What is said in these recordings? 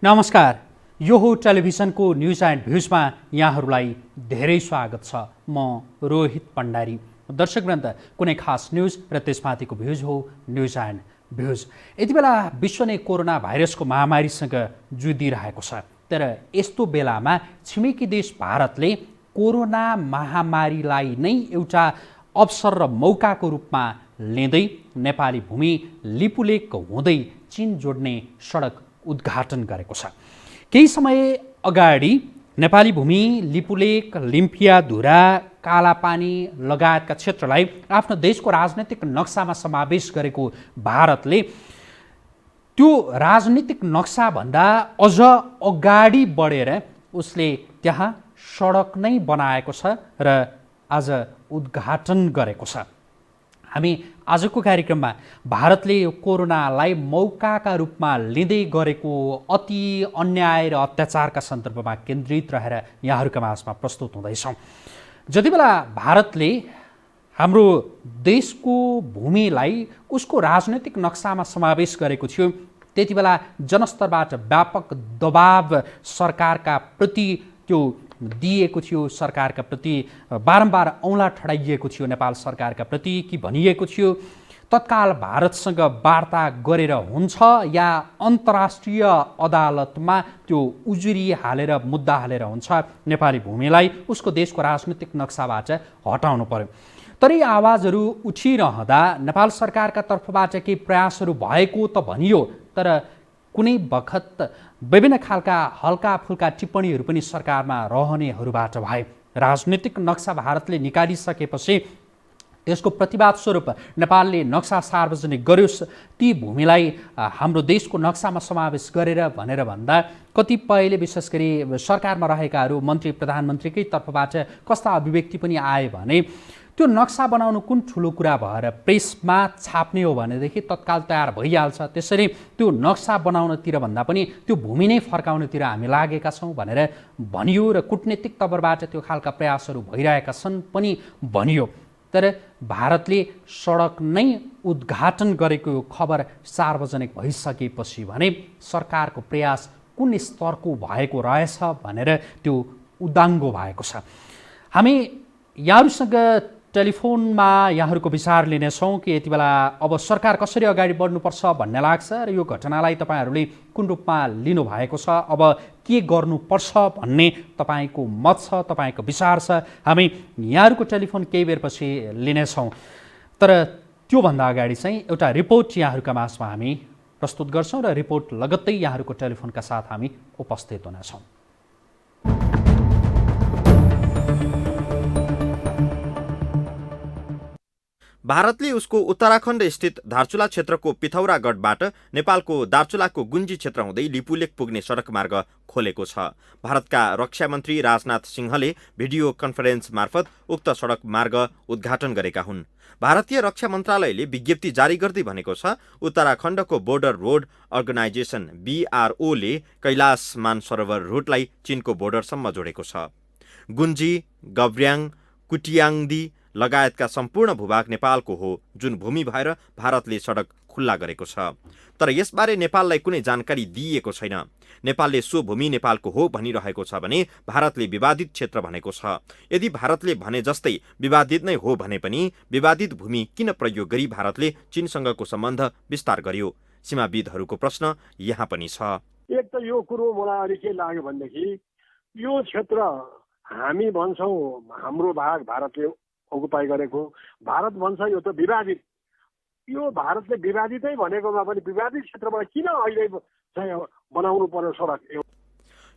नमस्कार, यो हो टेलिभिजनको न्युज एन्ड भ्युजमा यहाँहरूलाई धेरै स्वागत छ। म रोहित भण्डारी। दर्शकवृन्द, कुनै खास न्युज र त्यसमाथिको भ्युज हो न्युज एन्ड भ्युज। यति बेला विश्व नै कोरोना भाइरसको महामारीसँग जुधिरहेको छ। तर यस्तो बेलामा छिमेकी देश भारतले कोरोना महामारीलाई नै एउटा अवसर र मौकाको रूपमा लिँदै नेपाली भूमि लिपुलेक हुँदै चीन जोड्ने सडक उद्घाटन गरेको छ। केही समय अगाडि नेपाली भूमि लिपुलेक, लिम्पियाधुरा, कालापानी लगायतका क्षेत्रलाई आफ्नो देशको राजनैतिक नक्सामा समावेश गरेको भारतले त्यो राजनीतिक नक्साभन्दा अझ अगाडि बढेर उसले त्यहाँ सडक नै बनाएको छ र आज उद्घाटन गरेको छ। हामी आजको कार्यक्रममा भारतले यो कोरोनालाई मौकाका रूपमा लिँदै गरेको अति अन्याय र अत्याचारका सन्दर्भमा केन्द्रित रहेर यहाँहरूका माझमा प्रस्तुत हुँदैछौँ। जति बेला भारतले हाम्रो देशको भूमिलाई उसको राजनैतिक नक्सामा समावेश गरेको थियो, त्यति बेला जनस्तरबाट व्यापक दबाव सरकारका प्रति त्यो दिएको थियो। सरकारका प्रति बारम्बार औँला ठडाइएको थियो नेपाल सरकारका प्रति, कि भनिएको थियो तत्काल भारतसँग वार्ता गरेर हुन्छ या अन्तर्राष्ट्रिय अदालतमा त्यो उजुरी हालेर मुद्दा हालेर हुन्छ, नेपाली भूमिलाई उसको देशको राजनीतिक नक्साबाट हटाउनु पर्यो। तर यी आवाजहरू उठिरहँदा नेपाल सरकारका तर्फबाट केही प्रयासहरू भएको त भनियो, तर कुनै बखत विभिन्न खालका हल्का फुल्का टिप्पणीहरू पनि सरकारमा रहनेहरूबाट भए। राजनीतिक नक्सा भारतले निकालिसकेपछि त्यसको प्रतिवाद स्वरूप नेपालले नक्सा सार्वजनिक गर्योस्, ती भूमिलाई हाम्रो देशको नक्सामा समावेश गरेर भनेर भन्दा कतिपयले विशेष गरी सरकारमा रहेकाहरू मन्त्री प्रधानमन्त्रीकै तर्फबाट कस्ता अभिव्यक्ति पनि आए भने त्यो नक्सा बनाउनु कुन ठुलो कुरा भएर प्रेसमा छाप्ने हो भनेदेखि तत्काल तयार भइहाल्छ। त्यसरी त्यो नक्सा बनाउनतिर भन्दा पनि त्यो भूमि नै फर्काउनतिर हामी लागेका छौँ भनेर भनियो र कुटनीतिक तवरबाट त्यो खालका प्रयासहरू भइरहेका छन् पनि भनियो। तर भारतले सडक नै उद्घाटन गरेको खबर सार्वजनिक भइसकेपछि भने सरकारको प्रयास कुन स्तरको भएको रहेछ भनेर त्यो उदाङ्गो भएको छ। हामी यहाँहरूसँग टेलिफोनमा यहाँहरूको विचार लिनेछौँ कि यति बेला अब सरकार कसरी अगाडि बढ्नुपर्छ भन्ने लाग्छ र यो घटनालाई तपाईँहरूले कुन रूपमा लिनुभएको छ, अब के गर्नुपर्छ भन्ने तपाईँको मत छ, तपाईँको विचार छ। हामी यहाँहरूको टेलिफोन केही बेरपछि लिनेछौँ। तर त्योभन्दा अगाडि चाहिँ एउटा रिपोर्ट यहाँहरूका माझमा हामी प्रस्तुत गर्छौँ र रिपोर्ट लगत्तै यहाँहरूको टेलिफोनका साथ हामी उपस्थित हुनेछौँ। भारतले उसको उत्तराखण्ड स्थित धारचुला क्षेत्रको पिथौरागढबाट नेपालको दार्चुलाको गुन्जी क्षेत्र हुँदै लिपुलेक पुग्ने सडक मार्ग खोलेको छ। भारतका रक्षा मन्त्री राजनाथ सिंहले भिडियो कन्फरेन्स मार्फत उक्त सडक मार्ग उद्घाटन गरेका हुन्। भारतीय रक्षा मन्त्रालयले विज्ञप्ति जारी गर्दै भनेको छ, उत्तराखण्डको बोर्डर रोड अर्गनाइजेसन BRO ले कैलाश मानसरोवर रुटलाई चीनको बोर्डरसम्म जोडेको छ। गुन्जी, गब्र्याङ, कुटियाङदी लगायतका सम्पूर्ण भूभाग नेपालको हो, जुन भूमि भएर भारतले सडक खुल्ला गरेको छ। तर यसबारे नेपाललाई कुनै जानकारी दिइएको छैन। नेपालले सो भूमि नेपालको हो भनिरहेको छ भने भारतले विवादित क्षेत्र भनेको छ। यदि भारतले भने जस्तै विवादित नै हो भने पनि विवादित भूमि किन प्रयोग गरी भारतले चीनसँगको सम्बन्ध विस्तार गर्यो? सीमाविदहरूको प्रश्न यहाँ पनि छ। एक त यो कुरो मलाई अलि के लाग्यो भनेदेखि यो क्षेत्र हामी भन्छौँ हाम्रो भाग भारतले अकुपाई गरेको, भारत भन्छ यो त विवादित। यो भारतले विवादितै भनेकोमा पनि विवादित क्षेत्रबाट किन अहिले चाहिँ बनाउनु पर्यो सडक?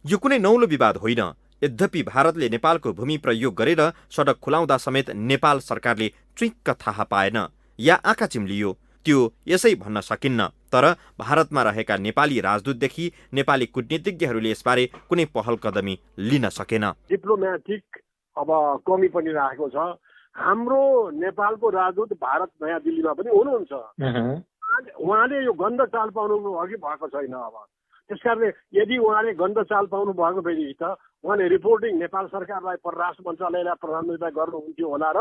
यो कुनै नौलो विवाद होइन। यद्यपि भारतले नेपालको भूमि प्रयोग गरेर सडक खुलाउँदा समेत नेपाल सरकारले चुइक्क थाहा पाएन या आँखा चिम्लियो, त्यो यसै भन्न सकिन्न। तर भारतमा रहेका नेपाली राजदूतदेखि नेपाली कूटनीतिज्ञहरूले यसबारे कुनै पहल कदमी लिन सकेन। डिप्लोमेटिक अब कमी पनि राखेको छ। हाम्रो नेपालको राजदूत भारत नयाँ दिल्लीमा पनि हुनुहुन्छ। उहाँले यो गन्ध चाल पाउनु अघि भएको छैन। अब त्यसकारणले यदि उहाँले गन्ध चाल पाउनु भएको भएदेखि त उहाँले रिपोर्टिङ नेपाल सरकारलाई, परराष्ट्र मन्त्रालयलाई, प्रधानमन्त्रीलाई गर्नुहुन्थ्यो होला र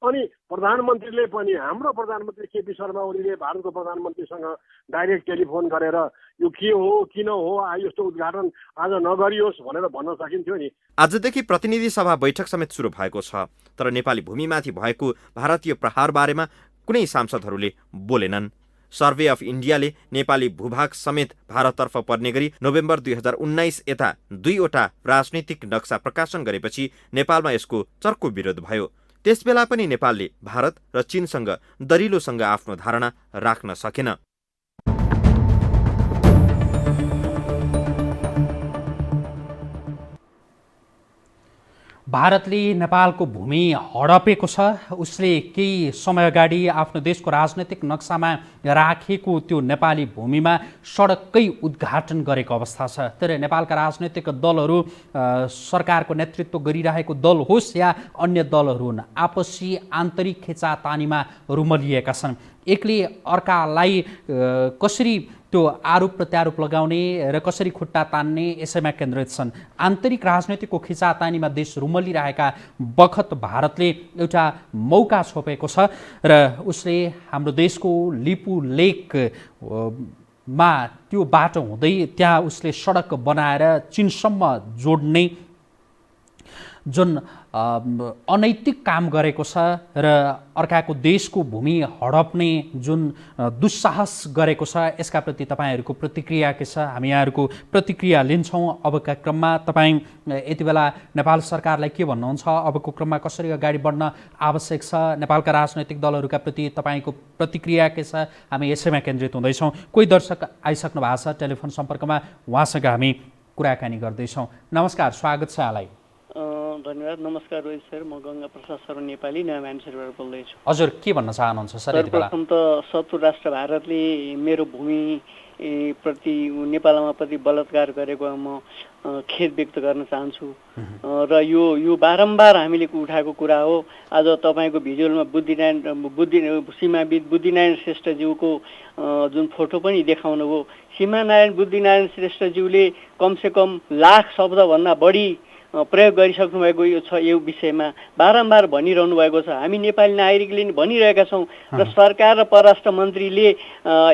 अनि प्रधानमन्त्रीले पनि हाम्रो प्रधानमन्त्री केपी शर्मा ओलीले भारतको प्रधानमन्त्रीसँग डाइरेक्ट टेलिफोन गरेर यो के हो किन हो यस्तो उद्घाटन आज नगरियोस् भनेर भन्न सकिन्थ्यो नि। आजदेखि प्रतिनिधि सभा बैठक समेत सुरु भएको छ, तर नेपाली भूमिमाथि भएको भारतीय प्रहार बारेमा कुनै सांसदहरूले बोलेनन्। सर्वे अफ इन्डियाले नेपाली भूभाग समेत भारततर्फ पर्ने गरी नोभेम्बर 2019 यता 2वटा राजनीतिक नक्सा प्रकाशन गरेपछि नेपालमा यसको चर्को विरोध भयो। त्यसबेला पनि नेपालले भारत र चीनसँग दरिलोसँग आफ्नो धारणा राख्न सकेन। भारतले नेपालको भूमि हडपेको छ। उसले केही समय अगाडि आफ्नो देशको राजनैतिक नक्सामा राखेको त्यो नेपाली भूमिमा सडककै उद्घाटन गरेको अवस्था छ। तर नेपालका राजनैतिक दलहरू, सरकारको नेतृत्व गरिरहेको दल होस् या अन्य दलहरू हुन्, आपसी आन्तरिक खेचातानीमा रुमलिएका छन्। एकले अर्कालाई कसरी त्यो आरोप प्रत्यारोप लगाउने र कसरी खुट्टा तान्ने यसैमा केन्द्रित छन्। आन्तरिक राजनीतिको खिचातानीमा देश रुमलिरहेका बखत भारतले एउटा मौका छोपेको छ र उसले हाम्रो देशको लिपु लेकमा त्यो बाटो हुँदै त्यहाँ उसले सडक बनाएर चीनसम्म जोड्ने जुन अनैतिक काम गरेको छ र अर्काको देशको भूमि हडप्ने जुन दुस्साहस गरेको छ, यसका प्रति तपाईँहरूको प्रतिक्रिया के छ? हामी यहाँहरूको प्रतिक्रिया लिन्छौँ अबका क्रममा। तपाईँ यति बेला नेपाल सरकारलाई के भन्नुहुन्छ? अबको क्रममा कसरी अगाडि बढ्न आवश्यक छ? नेपालका राजनैतिक दलहरूका प्रति तपाईँको प्रतिक्रिया के छ? हामी यसैमा केन्द्रित हुँदैछौँ। कोही दर्शक आइसक्नु भएको छ टेलिफोन सम्पर्कमा, उहाँसँग हामी कुराकानी गर्दैछौँ। नमस्कार, स्वागत छ यहाँलाई। धन्यवाद। नमस्कार रोहित सर, म गङ्गा प्रसाद शर्मा नेपाली नयाँ मान्छेबाट बोल्दैछु। हजुर, के भन्न चाहनुहुन्छ सर? सर्वप्रथम त शत्रु राष्ट्र भारतले मेरो भूमि प्रति नेपालमा प्रति बलात्कार गरेको म खेद व्यक्त गर्न चाहन्छु। र यो बारम्बार हामीले उठाएको कुरा हो। आज तपाईँको भिजुअलमा सीमाविद बुद्धिनारायण श्रेष्ठज्यूको जुन फोटो पनि देखाउनु हो, बुद्धिनारायण श्रेष्ठज्यूले कमसेकम लाख शब्दभन्दा बढी प्रयोग गरिसक्नु भएको छ। यो विषयमा बारम्बार भनिरहनु भएको छ। हामी नेपाली नागरिकले भनिरहेका छौँ र सरकार र परराष्ट्र मन्त्रीले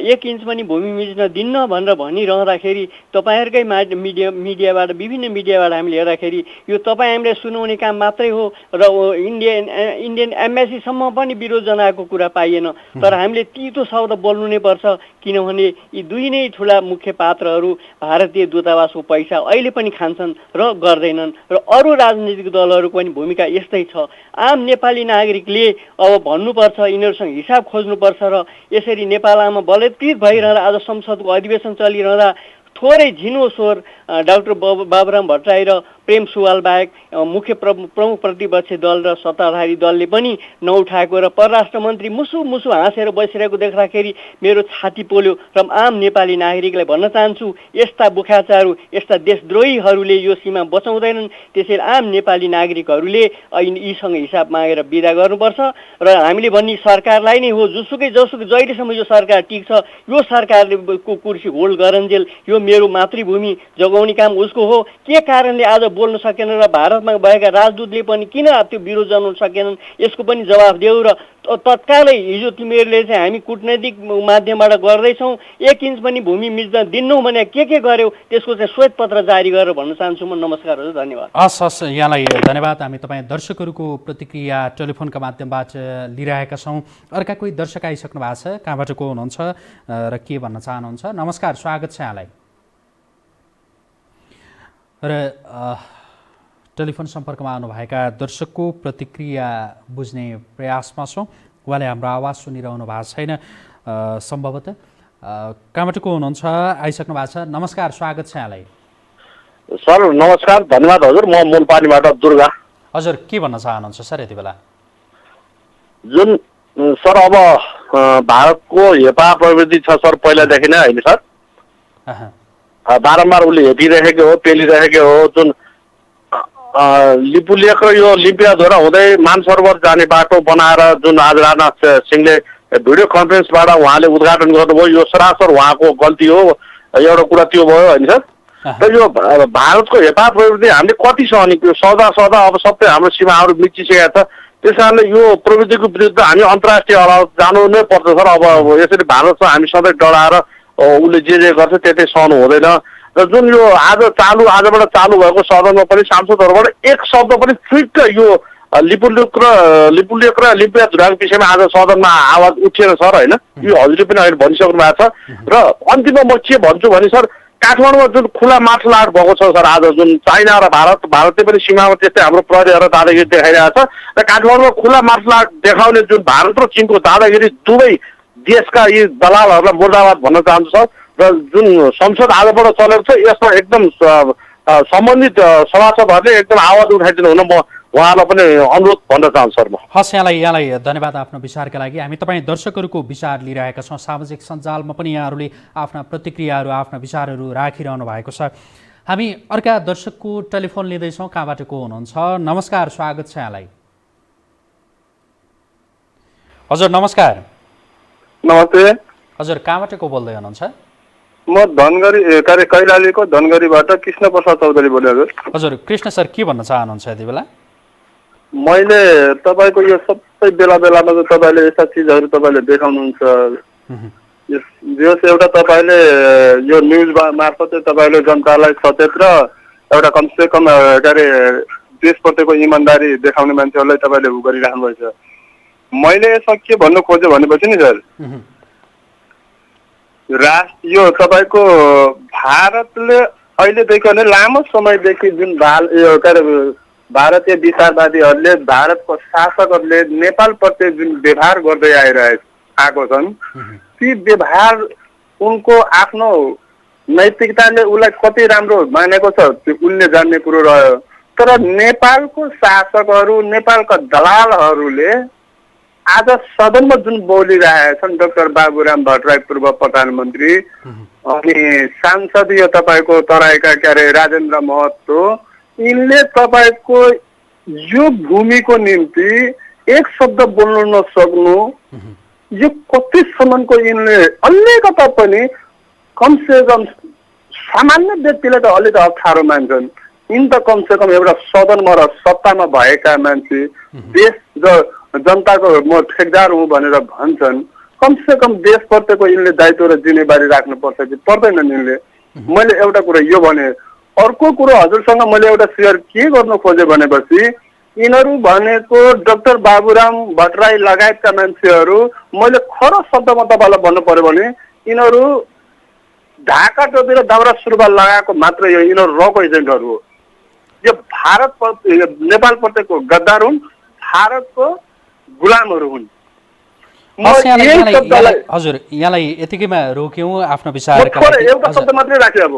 1 इन्च पनि भूमि मिच्न दिन्न भनेर भनिरहँदाखेरि तपाईँहरूकै मिडियाबाट विभिन्न मिडियाबाट हामीले हेर्दाखेरि यो तपाईँ हामीले सुनाउने काम मात्रै हो र इन्डियन एम्बेसीसम्म पनि विरोध जनाएको कुरा पाइएन। तर हामीले तितो शब्द बोल्नु नै पर्छ, किनभने यी दुई नै ठुला मुख्य पात्रहरू भारतीय दूतावासको पैसा अहिले पनि खान्छन् र गर्दैनन्। र अरू राजनीतिक दलहरूको पनि भूमिका यस्तै छ। आम नेपाली नागरिकले अब भन्नुपर्छ, यिनीहरूसँग हिसाब खोज्नुपर्छ र यसरी नेपालमा बलात्कृत भइरहँदा आज संसदको अधिवेशन चलिरहँदा थोरै झिनो स्वर डाक्टर बाबुराम भट्टराई र प्रेम सुवाल बाहेक मुख्य प्रमुख प्रतिपक्षी दल र सत्ताधारी दलले पनि नउठाएको र परराष्ट्र मन्त्री मुसु हाँसेर बसिरहेको देख्दाखेरि मेरो छाती पोल्यो। र आम नेपाली नागरिकलाई भन्न चाहन्छु, यस्ता बुखाचारू, यस्ता देशद्रोहीहरूले यो सीमा बचाउँदैनन्। त्यसैले आम नेपाली नागरिकहरूले यीसँग हिसाब मागेर बिदा गर्नुपर्छ। र हामीले भन्ने सरकारलाई नै हो, जसुकै जहिलेसम्म यो सरकार टिक्छ, यो सरकारले कुर्सी होल्ड गरन्जेल यो मेरो मातृभूमि जोगाउने काम उसको हो। के कारणले आज बोल्न सकेन र भारतमा भएका राजदूतले पनि किन त्यो विरोध जनाउन सकेनन्, यसको पनि जवाफ देऊ। र तत्कालै हिजो तिमीहरूले चाहिँ हामी कूटनैतिक माध्यमबाट गर्दैछौँ, 1 इन्च पनि भूमि मिच्न दिन्नौ भने के गर्यौ, त्यसको चाहिँ श्वेत पत्र जारी गरेर भन्न चाहन्छु म। नमस्कार हजुर, धन्यवाद। हस्, यहाँलाई धन्यवाद। हामी तपाईँ दर्शकहरूको प्रतिक्रिया टेलिफोनका माध्यमबाट लिइरहेका छौँ। अर्का कोही दर्शक आइसक्नु भएको छ, कहाँबाट को हुनुहुन्छ र के भन्न चाहनुहुन्छ? नमस्कार, स्वागत छ यहाँलाई। र टेलिफोन सम्पर्कमा आउनुभएका दर्शकको प्रतिक्रिया बुझ्ने प्रयासमा छौँ। उहाँले हाम्रो आवाज सुनिरहनु भएको छैन सम्भवतः। कहाँबाट को हुनुहुन्छ? आइसक्नु भएको छ। नमस्कार, स्वागत छ यहाँलाई। सर नमस्कार, धन्यवाद हजुर। म मूलपानीबाट दुर्गा। हजुर, के भन्न चाहनुहुन्छ सर यति बेला? जुन सर अब भारतको हेपा प्रवृत्ति छ सर, पहिलादेखि नै होइन सर, बारम्बार उसले हेपिरहेको हो, पेलिरहेको हो। जुन लिपुलेक र यो लिम्पियाधोरा हुँदै मानसरोवर जाने बाटो बनाएर जुन आज राजनाथ सिंहले भिडियो कन्फरेन्सबाट उहाँले उद्घाटन गर्नुभयो, यो सरासर उहाँको गल्ती हो। एउटा कुरा त्यो भयो होइन सर। र यो भारतको हेपा प्रवृत्ति हामीले कति छ अनि सदा अब सबै हाम्रो सीमाहरू मिचिसकेका छ। त्यस कारणले यो प्रवृत्तिको विरुद्ध हामी अन्तर्राष्ट्रिय अदालत जानु नै पर्छ सर। अब यसरी भारतसँग हामी सधैँ डराएर उसले जे गर्छ त्यतै सहनु हुँदैन र जुन यो आजबाट चालु भएको सदनमा पनि सांसदहरूबाट एक शब्द पनि फिट यो लिपुलेक र लिम्पियाझुराङ विषयमा आज सदनमा आवाज उठिएन सर होइन यो हजुरले पनि अहिले भनिसक्नु भएको छ र अन्तिममा म के भन्छु भने सर काठमाडौँमा जुन खुला मार्सल आर्ट भएको छ सर आज जुन चाइना र भारतले पनि सीमामा त्यस्तै हाम्रो प्रहरीहरू दादागिरी देखाइरहेको छ र काठमाडौँमा खुला मार्सल आर्ट देखाउने जुन भारत र चीनको दादागिरी दुवै देशका यी दलालहरूलाई मुर्दाबाद भन्न चाहन्छु सर र जुन संसद आजबाट चलेको छ यसमा एकदम सम्बन्धित सभासदहरूले एकदम आवाज उठाइदिनु हुन म उहाँलाई पनि अनुरोध भन्न चाहन्छु सर म। हस्, यहाँलाई धन्यवाद आफ्नो विचारका लागि। हामी तपाईँ दर्शकहरूको विचार लिइरहेका छौँ। सामाजिक सञ्जालमा पनि यहाँहरूले आफ्ना प्रतिक्रियाहरू आफ्ना विचारहरू राखिरहनु भएको छ। हामी अर्का दर्शकको टेलिफोन लिँदैछौँ। कहाँबाट को हुनुहुन्छ? नमस्कार, स्वागत छ यहाँलाई। हजुर नमस्कार। नमस्ते हजुर, कहाँबाट को बोल्दै हुनुहुन्छ? म धनगढी कैलालीको धनगढीबाट कृष्ण प्रसाद चौधरी बोले। हजुर कृष्ण सर, के भन्न चाहनुहुन्छ यति बेला? मैले तपाईँको यो सबै बेलामा चाहिँ तपाईँले यस्ता चिजहरू तपाईँले देखाउनुहुन्छ। एउटा तपाईँले यो न्युज मार्फत तपाईँले जनतालाई सचेत र एउटा कमसेकम देशप्रतिको इमान्दारी देखाउने मान्छेहरूलाई तपाईँले उ गरिराख्नु भएको छ। मैले यसमा के भन्नु खोजेँ भनेपछि नि सर, यो तपाईँको भारतले अहिलेदेखि नै लामो समयदेखि जुन भारतीय विचारवादीहरूले भारतको शासकहरूले नेपालप्रति जुन व्यवहार गर्दै आएको छन् ती व्यवहार उनको आफ्नो नैतिकताले उसलाई कति राम्रो मानेको छ त्यो उनले जान्ने कुरो रह्यो। तर नेपालको शासकहरू नेपालका दलालहरूले आज सदनमा जुन बोलिरहेका छन् डाक्टर बाबुराम भट्टराई पूर्व प्रधानमन्त्री अनि सांसदीय तपाईँको तराईका राजेन्द्र महतो यिनले तपाईँको यो भूमिको निम्ति एक शब्द बोल्नु नसक्नु यो कतिसम्मको यिनले अलिकता पनि कमसे कम सामान्य व्यक्तिलाई त अलिक अप्ठ्यारो मान्छन्। यिन त कमसेकम एउटा सदनमा र सत्तामा भएका मान्छे देश र जनताको म ठेकदार हुँ भनेर भन्छन्। कमसेकम देशप्रतिको यिनले दायित्व र जिम्मेवारी राख्नुपर्छ कि पर्दैन यिनले। मैले एउटा कुरा यो भने, अर्को कुरो हजुरसँग मैले एउटा सेयर के गर्नु खोजेँ भनेपछि यिनीहरू भनेको डाक्टर बाबुराम भट्टराई लगायतका मान्छेहरू मैले खरो शब्दमा तपाईँलाई भन्नु पर्यो भने यिनीहरू ढाका टोपी र दाउरा सुरुवाल लगाएको मात्र यो यिनीहरू रक एजेन्टहरू हो। यो नेपालप्रतिको गद्दार हुन्, भारतको गुलामहरू हुन्। हजुर यहाँलाई यतिकैमा रोक्यौँ आफ्नो विचार। एउटा शब्द मात्रै राखेँ अब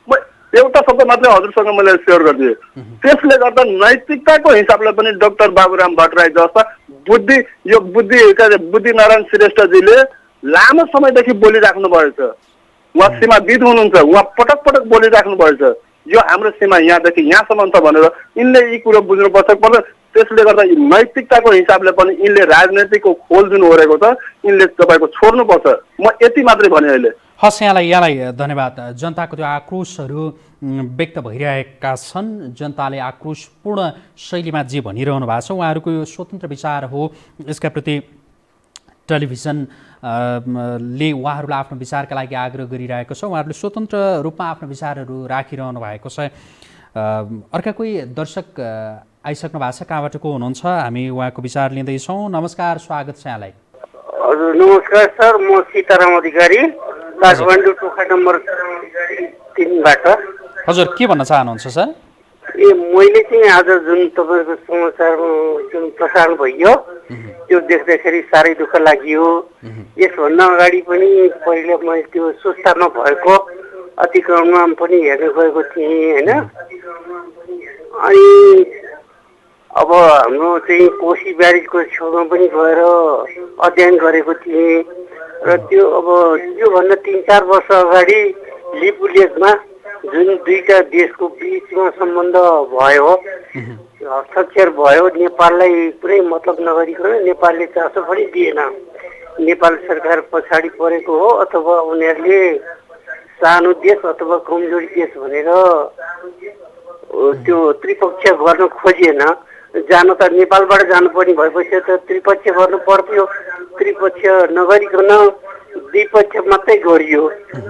म एउटा शब्द मात्रै हजुरसँग मैले सेयर गरिदिएँ। त्यसले गर्दा नैतिकताको हिसाबले पनि डाक्टर बाबुराम भट्टराई जस्ता बुद्धिनारायण श्रेष्ठजीले लामो समयदेखि बोलिराख्नु भएछ। उहाँ सीमाविद हुनुहुन्छ, उहाँ पटक पटक बोलिराख्नु भएछ यो हाम्रो सीमा यहाँदेखि यहाँसम्म छ भनेर। यिनले यी कुरो बुझ्नुपर्छ। त्यसले गर्दा नैतिकताको हिसाबले पनि यिनले राजनीतिको खोल जुन ओरेको छ यिनले तपाईँको छोड्नुपर्छ। म यति मात्रै भने अहिले। हस्, यहाँलाई धन्यवाद। जनताको त्यो आक्रोशहरू व्यक्त भइरहेका छन्। जनताले आक्रोशपूर्ण शैलीमा जे भनिरहनु भएको छ उहाँहरूको यो स्वतन्त्र विचार हो। यसका प्रति टेलिभिजनले उहाँहरूलाई आफ्नो विचारका लागि आग्रह गरिरहेको छ। उहाँहरूले स्वतन्त्र रूपमा आफ्नो विचारहरू राखिरहनु भएको छ। अर्का कोही दर्शक आइसक्नु भएको छ। कहाँबाट को हुनुहुन्छ? हामी उहाँको विचार लिँदैछौँ। नमस्कार, स्वागत छ यहाँलाई। हजुर नमस्कार सर, म सीताराम अधिकारी काठमाडौँ टोखा नम्बर 3बाट। हजुर के भन्न चाहनुहुन्छ सर? मैले चाहिँ आज जुन तपाईँको समाचार जुन प्रसारण भयो त्यो देख्दाखेरि साह्रै दुःख लाग्यो। यसभन्दा अगाडि पनि पहिले मैले त्यो सुस्तामा भएको अतिक्रमणमा पनि हेर्न गएको थिएँ होइन। अनि अब हाम्रो चाहिँ कोशी ब्यारेजको छेउमा पनि गएर अध्ययन गरेको थिएँ र त्यो अब योभन्दा 3-4 वर्ष अगाडि लिपुलेकमा जुन दुईटा देशको बिचमा सम्बन्ध भयो, हस्ताक्षर भयो, नेपाललाई कुनै मतलब नगरिकन नेपालले चासो पनि दिएन। नेपाल सरकार पछाडि परेको हो अथवा उनीहरूले सानो देश अथवा कमजोरी देश भनेर त्यो त्रिपक्षीय गर्न खोजिएन। जानु त नेपालबाट जानुपर्ने भएपछि त त्रिपक्षीय गर्नु पर्थ्यो। त्रिपक्षीय नगरिकन द्विपक्ष मात्रै गरियो।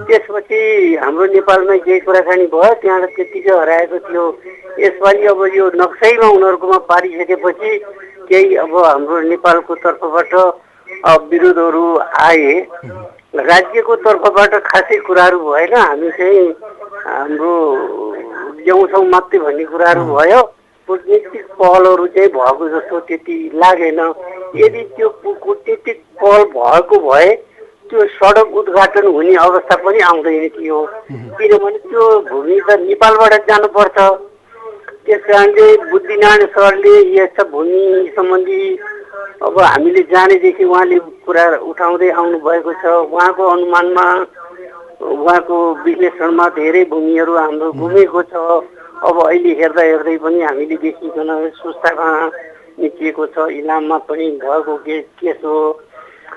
त्यसपछि हाम्रो नेपालमै केही कुराकानी भयो, त्यहाँबाट त्यतिकै हराएको थियो। यसपालि अब यो नक्सैमा उनीहरूकोमा पारिसकेपछि केही अब हाम्रो नेपालको तर्फबाट विरोधहरू आए। राज्यको तर्फबाट खासै कुराहरू भएन, हामी चाहिँ हाम्रो ल्याउँछौँ मात्रै भन्ने कुराहरू भयो। कूटनीतिक पहलहरू चाहिँ भएको जस्तो त्यति लागेन। यदि त्यो कूटनीतिक पहल भएको भए त्यो सडक उद्घाटन हुने अवस्था पनि आउँदैन थियो, किनभने त्यो भूमि त नेपालबाट जानुपर्छ। त्यस कारणले बुद्धिनारायण सरले यस भूमि सम्बन्धी अब हामीले जानेदेखि उहाँले कुरा उठाउँदै आउनु भएको छ। उहाँको अनुमानमा, उहाँको विश्लेषणमा धेरै भूमिहरू हाम्रो घुमेको छ। अब अहिले हेर्दा हेर्दै पनि हामीले देखिकन सुस्तामा निस्किएको छ। इलाममा पनि भएको केस हो।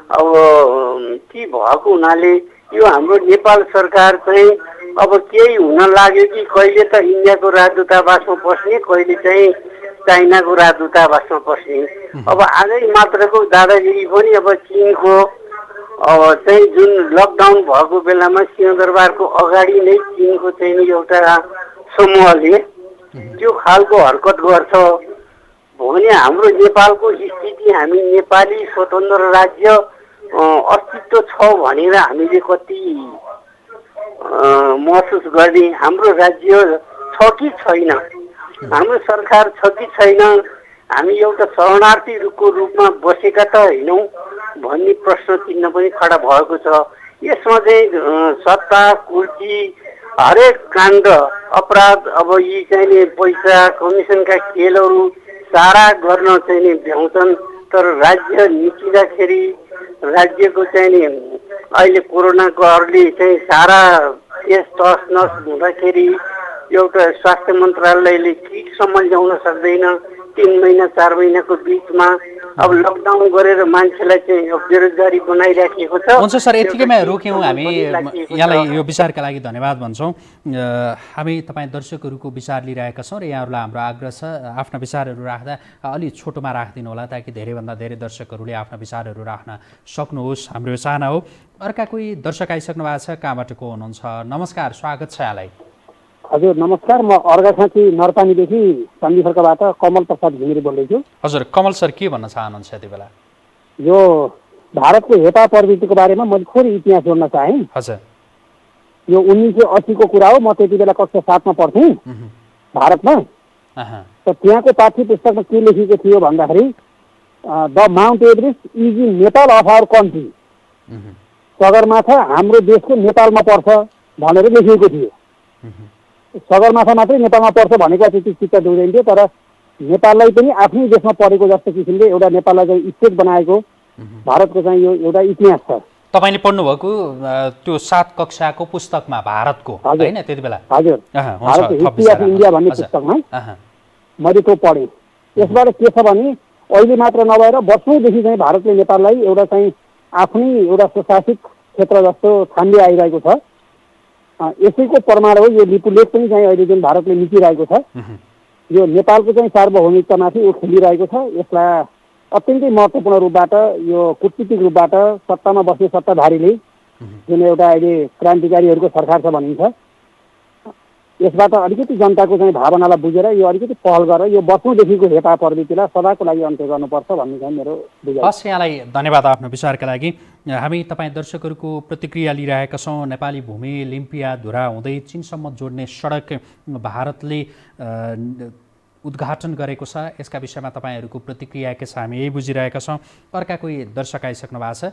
अब ती भएको हुनाले यो हाम्रो नेपाल सरकार चाहिँ अब केही हुन लाग्यो कि कहिले त इन्डियाको राजदूतावासमा पस्ने, कहिले चाहिँ चाइनाको राजदूतावासमा पस्ने। अब आजै मात्रको दादागिरी पनि अब चीनको चाहिँ जुन लकडाउन भएको बेलामा सिंहदरबारको अगाडि नै चीनको चाहिँ एउटा समूहले त्यो खालको हरकत गर्छ भने हाम्रो नेपालको स्थिति, हामी नेपाली स्वतन्त्र राज्य अस्तित्व छ भनेर हामीले कति महसुस गर्ने, हाम्रो राज्य छ कि छैन, हाम्रो सरकार छ कि छैन, हामी एउटा शरणार्थीको रूपमा बसेका त होइनौँ भन्ने प्रश्न चिन्ह पनि खडा भएको छ। यसमा चाहिँ सत्ता कुर्सी हरेक काण्ड अपराध अब यी चाहिँ नि पैसा कमिसनका खेलहरू सारा गर्न चाहिँ नि भ्याउँछन्। तर राज्य निस्किँदाखेरि राज्यको चाहिँ नि अहिले कोरोनाको अरूले चाहिँ सारा केस तस नस हुँदाखेरि एउटा स्वास्थ्य मन्त्रालयले किटसम्म ल्याउन सक्दैन। 3 महिना 4 महिनाको बिचमा अब लकडाउन गरेर मान्छेलाई चाहिँ बेरोजगारी बनाइराखेको छ। हुन्छ सर, यतिकैमा रोक्यौँ हामी। यहाँलाई यो विचारका लागि धन्यवाद भन्छौँ। हामी तपाईँ दर्शकहरूको विचार लिइरहेका छौँ र यहाँहरूलाई हाम्रो आग्रह छ आफ्ना विचारहरू राख्दा अलि छोटोमा राखिदिनु होला, ताकि धेरैभन्दा धेरै दर्शकहरूले आफ्ना विचारहरू राख्न सक्नुहोस्, हाम्रो यो चाहना हो। अर्का कोही दर्शक आइसक्नु भएको छ, कहाँबाट को हुनुहुन्छ? नमस्कार, स्वागत छ यहाँलाई। हजुर नमस्कार, म अर्घाखाँची नरपानीदेखि सन्धिखर्कबाट कमल प्रसाद घिमिरे बोल्दैछु। हजुर कमल सर, के भन्न चाहनुहुन्छ यति बेला? यो भारतको हेपा प्रवृत्तिको बारेमा मैले थोरै इतिहास जोड्न चाहेँ। हजुर, यो 1980 को कुरा हो। म त्यति बेला कक्षा 7 मा पढ्थेँ भारतमा। त त्यहाँको पाठ्य पुस्तकमा के लेखिएको थियो भन्दाखेरि the Mount Everest is in Nepal of our country, Sagarmatha हाम्रो देशको नेपालमा पर्छ भनेर लेखिएको थियो। सगरमाथा मात्रै नेपालमा पर्छ भनेको त्यति चित्त दुख्दैन थियो, तर नेपाललाई पनि आफ्नै देशमा परेको जस्तो किसिमले एउटा नेपाललाई चाहिँ स्टेट बनाएको भारतको चाहिँ यो एउटा इतिहास छ। तपाईँले पढ्नुभएको त्यो 7 कक्षाको पुस्तकमा भारतको हैन त्यति बेला? हजुर, भारतको हिस्ट्री अफ इन्डिया भन्ने पुस्तकमा मैले त्यो पढेँ। यसबाट के छ भने अहिले मात्र नभएर वर्षौँदेखि चाहिँ भारतले नेपाललाई एउटा चाहिँ आफ्नै एउटा स्वशासित क्षेत्र जस्तो ठान्दै आइरहेको छ। यसैको प्रमाण हो यो लिपुलेख पनि चाहिँ अहिले जुन भारतले निकिरहेको छ, यो नेपालको चाहिँ सार्वभौमिकतामाथि ऊ खेलिरहेको छ। यसलाई अत्यन्तै महत्त्वपूर्ण रूपबाट यो कूटनीतिक रूपबाट सत्तामा बस्ने सत्ताधारीले जुन एउटा अहिले क्रान्तिकारीहरूको सरकार छ भनिन्छ, यसबाट अलिकति जनताको चाहिँ भावनालाई बुझेर यो अलिकति पहल गरेर यो वर्षौँदेखिको हेपा प्रवृत्तिलाई सदाको लागि अन्त्य गर्नुपर्छ भन्ने चाहिँ मेरो बुझाइ। हस्, यहाँलाई धन्यवाद आफ्नो विचारका लागि। हामी तपाईँ दर्शकहरूको प्रतिक्रिया लिइरहेका छौँ। नेपाली भूमि लिम्पियाधुरा हुँदै चीनसम्म जोड्ने सडक भारतले उद्घाटन गरेको छ, यसका विषयमा तपाईँहरूको प्रतिक्रिया के छ हामी यही बुझिरहेका छौँ। अर्का कोही दर्शक आइसक्नु भएको छ,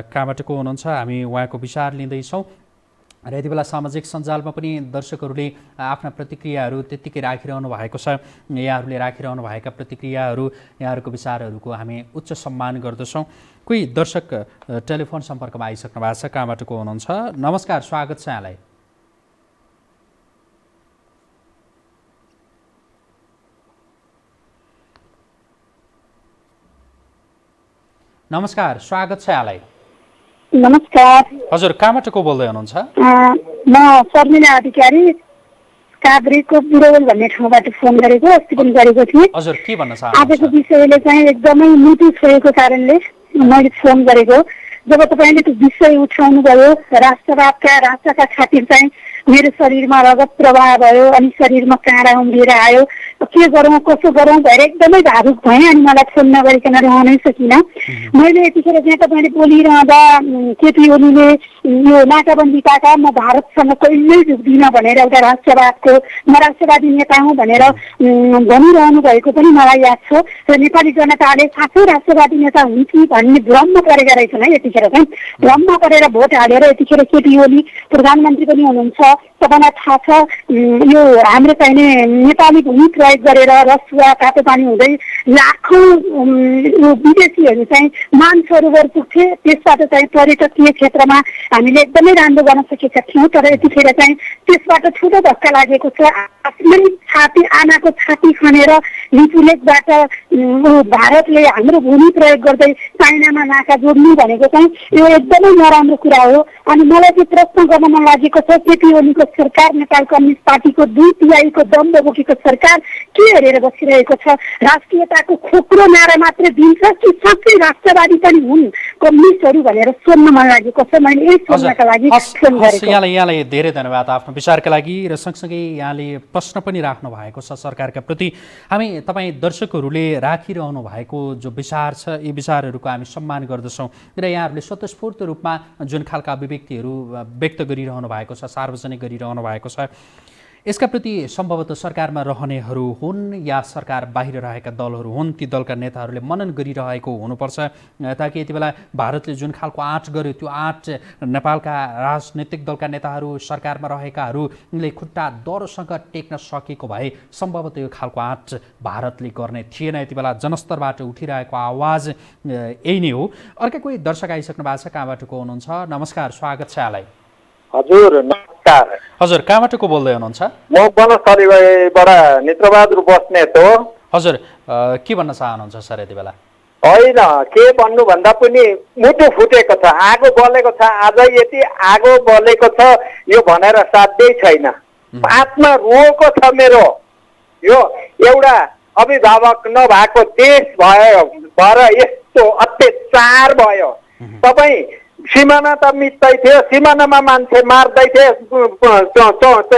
कहाँबाट को हुनुहुन्छ? हामी उहाँको विचार लिँदैछौँ र यति बेला सामाजिक सञ्जालमा पनि दर्शकहरूले आफ्ना प्रतिक्रियाहरू त्यत्तिकै राखिरहनु भएको छ। यहाँहरूले राखिरहनु भएका प्रतिक्रियाहरू, यहाँहरूको विचारहरूको हामी उच्च सम्मान गर्दछौँ। कोही दर्शक टेलिफोन सम्पर्कमा आइसक्नु भएको छ, कहाँबाट को हुनुहुन्छ? नमस्कार, स्वागत छ यहाँलाई। नमस्कार, स्वागत छ यहाँलाई। नमस्कार। हजुर, कहाँबाट को बोल्दै हुनुहुन्छ? म शर्मिला अधिकारी काभ्रेको बुढोल भन्ने ठाउँबाट फोन गरेको, अस्ति पनि गरेको थिएँ। हजुर, के भन्न चाहनुहुन्छ? आजको विषयले चाहिँ एकदमै मुटु छोएको कारणले मैले फोन गरेको। जब तपाईँले त्यो विषय उठाउनु भयो राष्ट्रका खातिर चाहिँ मेरो शरीरमा रगत प्रवाह भयो अनि शरीरमा काँडा उम्रिएर आयो, के गरौँ कसो गरौँ भएर एकदमै भावुक भएँ अनि मलाई फोन नगरिकन रहनै सकिनँ। मैले यतिखेर चाहिँ तपाईँले बोलिरहँदा केपी ओलीले यो नाकाबन्दी काका म भारतसँग कहिल्यै झुक्दिनँ भनेर एउटा म राष्ट्रवादी नेता हुँ भनेर भनिरहनु भएको पनि मलाई याद छ र नेपाली जनताले साँच्चै राष्ट्रवादी नेता हुन् कि भन्ने भ्रममा परेका रहेछन् है। यतिखेर चाहिँ भ्रममा परेर भोट हालेर यतिखेर केपी ओली प्रधानमन्त्री पनि हुनुहुन्छ। तपाईँलाई थाहा छ यो हाम्रो चाहिने नेपाली भूमि प्रयोग गरेर रसुवा तातो पानी हुँदै लाखौँ विदेशीहरू चाहिँ मानसरोवर पुग्थे, त्यसबाट चाहिँ पर्यटकीय क्षेत्रमा हामीले एकदमै राम्रो गर्न सकेका थियौँ। तर यतिखेर चाहिँ त्यसबाट ठुलो धक्का लागेको छ। आफ्नै छाती आनाको छाती खनेर लिपुलेकबाट भारतले हाम्रो भूमि प्रयोग गर्दै चाइनामा नाका जोड्नु भनेको चाहिँ यो एकदमै नराम्रो कुरा हो। अनि मलाई चाहिँ प्रश्न गर्न मन लागेको छ केपी ओलीको सरकार, नेपाल कम्युनिस्ट पार्टीको 2/3 दम्ब बोकेको सरकार के हेरेर बसिरहेको छ? राष्ट्रियताको खोक्रो नारा मात्रै दिन्छ कि साँच्चै राष्ट्रवादी पनि हुन् कम्युनिस्टहरू भनेर सोध्न मन लागेको छ। मैले यही सोध्नका लागि फोन गरेको। यहाँलाई धेरै धन्यवाद आफ्नो विचारका लागि र सँगसँगै यहाँले प्रश्न पनि राख्नु भएको छ सरकारका प्रति। हामी तपाईँ दर्शकहरूले राखिरहनु भएको जो विचार छ यी विचारहरूको हामी सम्मान गर्दछौँ र यहाँहरूले स्वतस्फूर्त रूपमा जुन खालका अभिव्यक्तिहरू व्यक्त गरिरहनु भएको छ, सार्वजनिक गरिरहनु भएको छ, यसका प्रति सम्भवतः सरकारमा रहनेहरू हुन् या सरकार बाहिर रहेका दलहरू हुन्, ती दलका नेताहरूले मनन गरिरहेको हुनुपर्छ ताकि यति बेला भारतले जुन खालको आँट गर्यो त्यो आँट नेपालका राजनीतिक दलका नेताहरू, सरकारमा रहेकाहरूले खुट्टा दरोसँग टेक्न सकेको भए सम्भवतः यो खालको आँट भारतले गर्ने थिएन। यति बेला जनस्तरबाट उठिरहेको आवाज यही नै हो। अर्का कोही दर्शक आइसक्नु भएको छ, कहाँबाट को हुनुहुन्छ? नमस्कार, स्वागत छ यहाँलाई। हजुर नमस्कार। हजुर कहाँबाट को बोल्दै हुनुहुन्छ? म बनस्थलीबाट नेत्रबहादुर बस्नेत हो। हजुर के भन्न चाहनुहुन्छ सर यति बेला? होइन, के भन्नु भन्दा पनि मुटु फुटेको छ, आगो बलेको छ। आज यति आगो बलेको छ यो भनेर साध्यै छैन। आत्मा रोएको छ मेरो। यो एउटा अभिभावक नभएको देश भएर यस्तो अत्याचार भयो। तपाईँ सिमाना त मिच्दै थियो, सिमानामा मान्छे मार्दै थिए,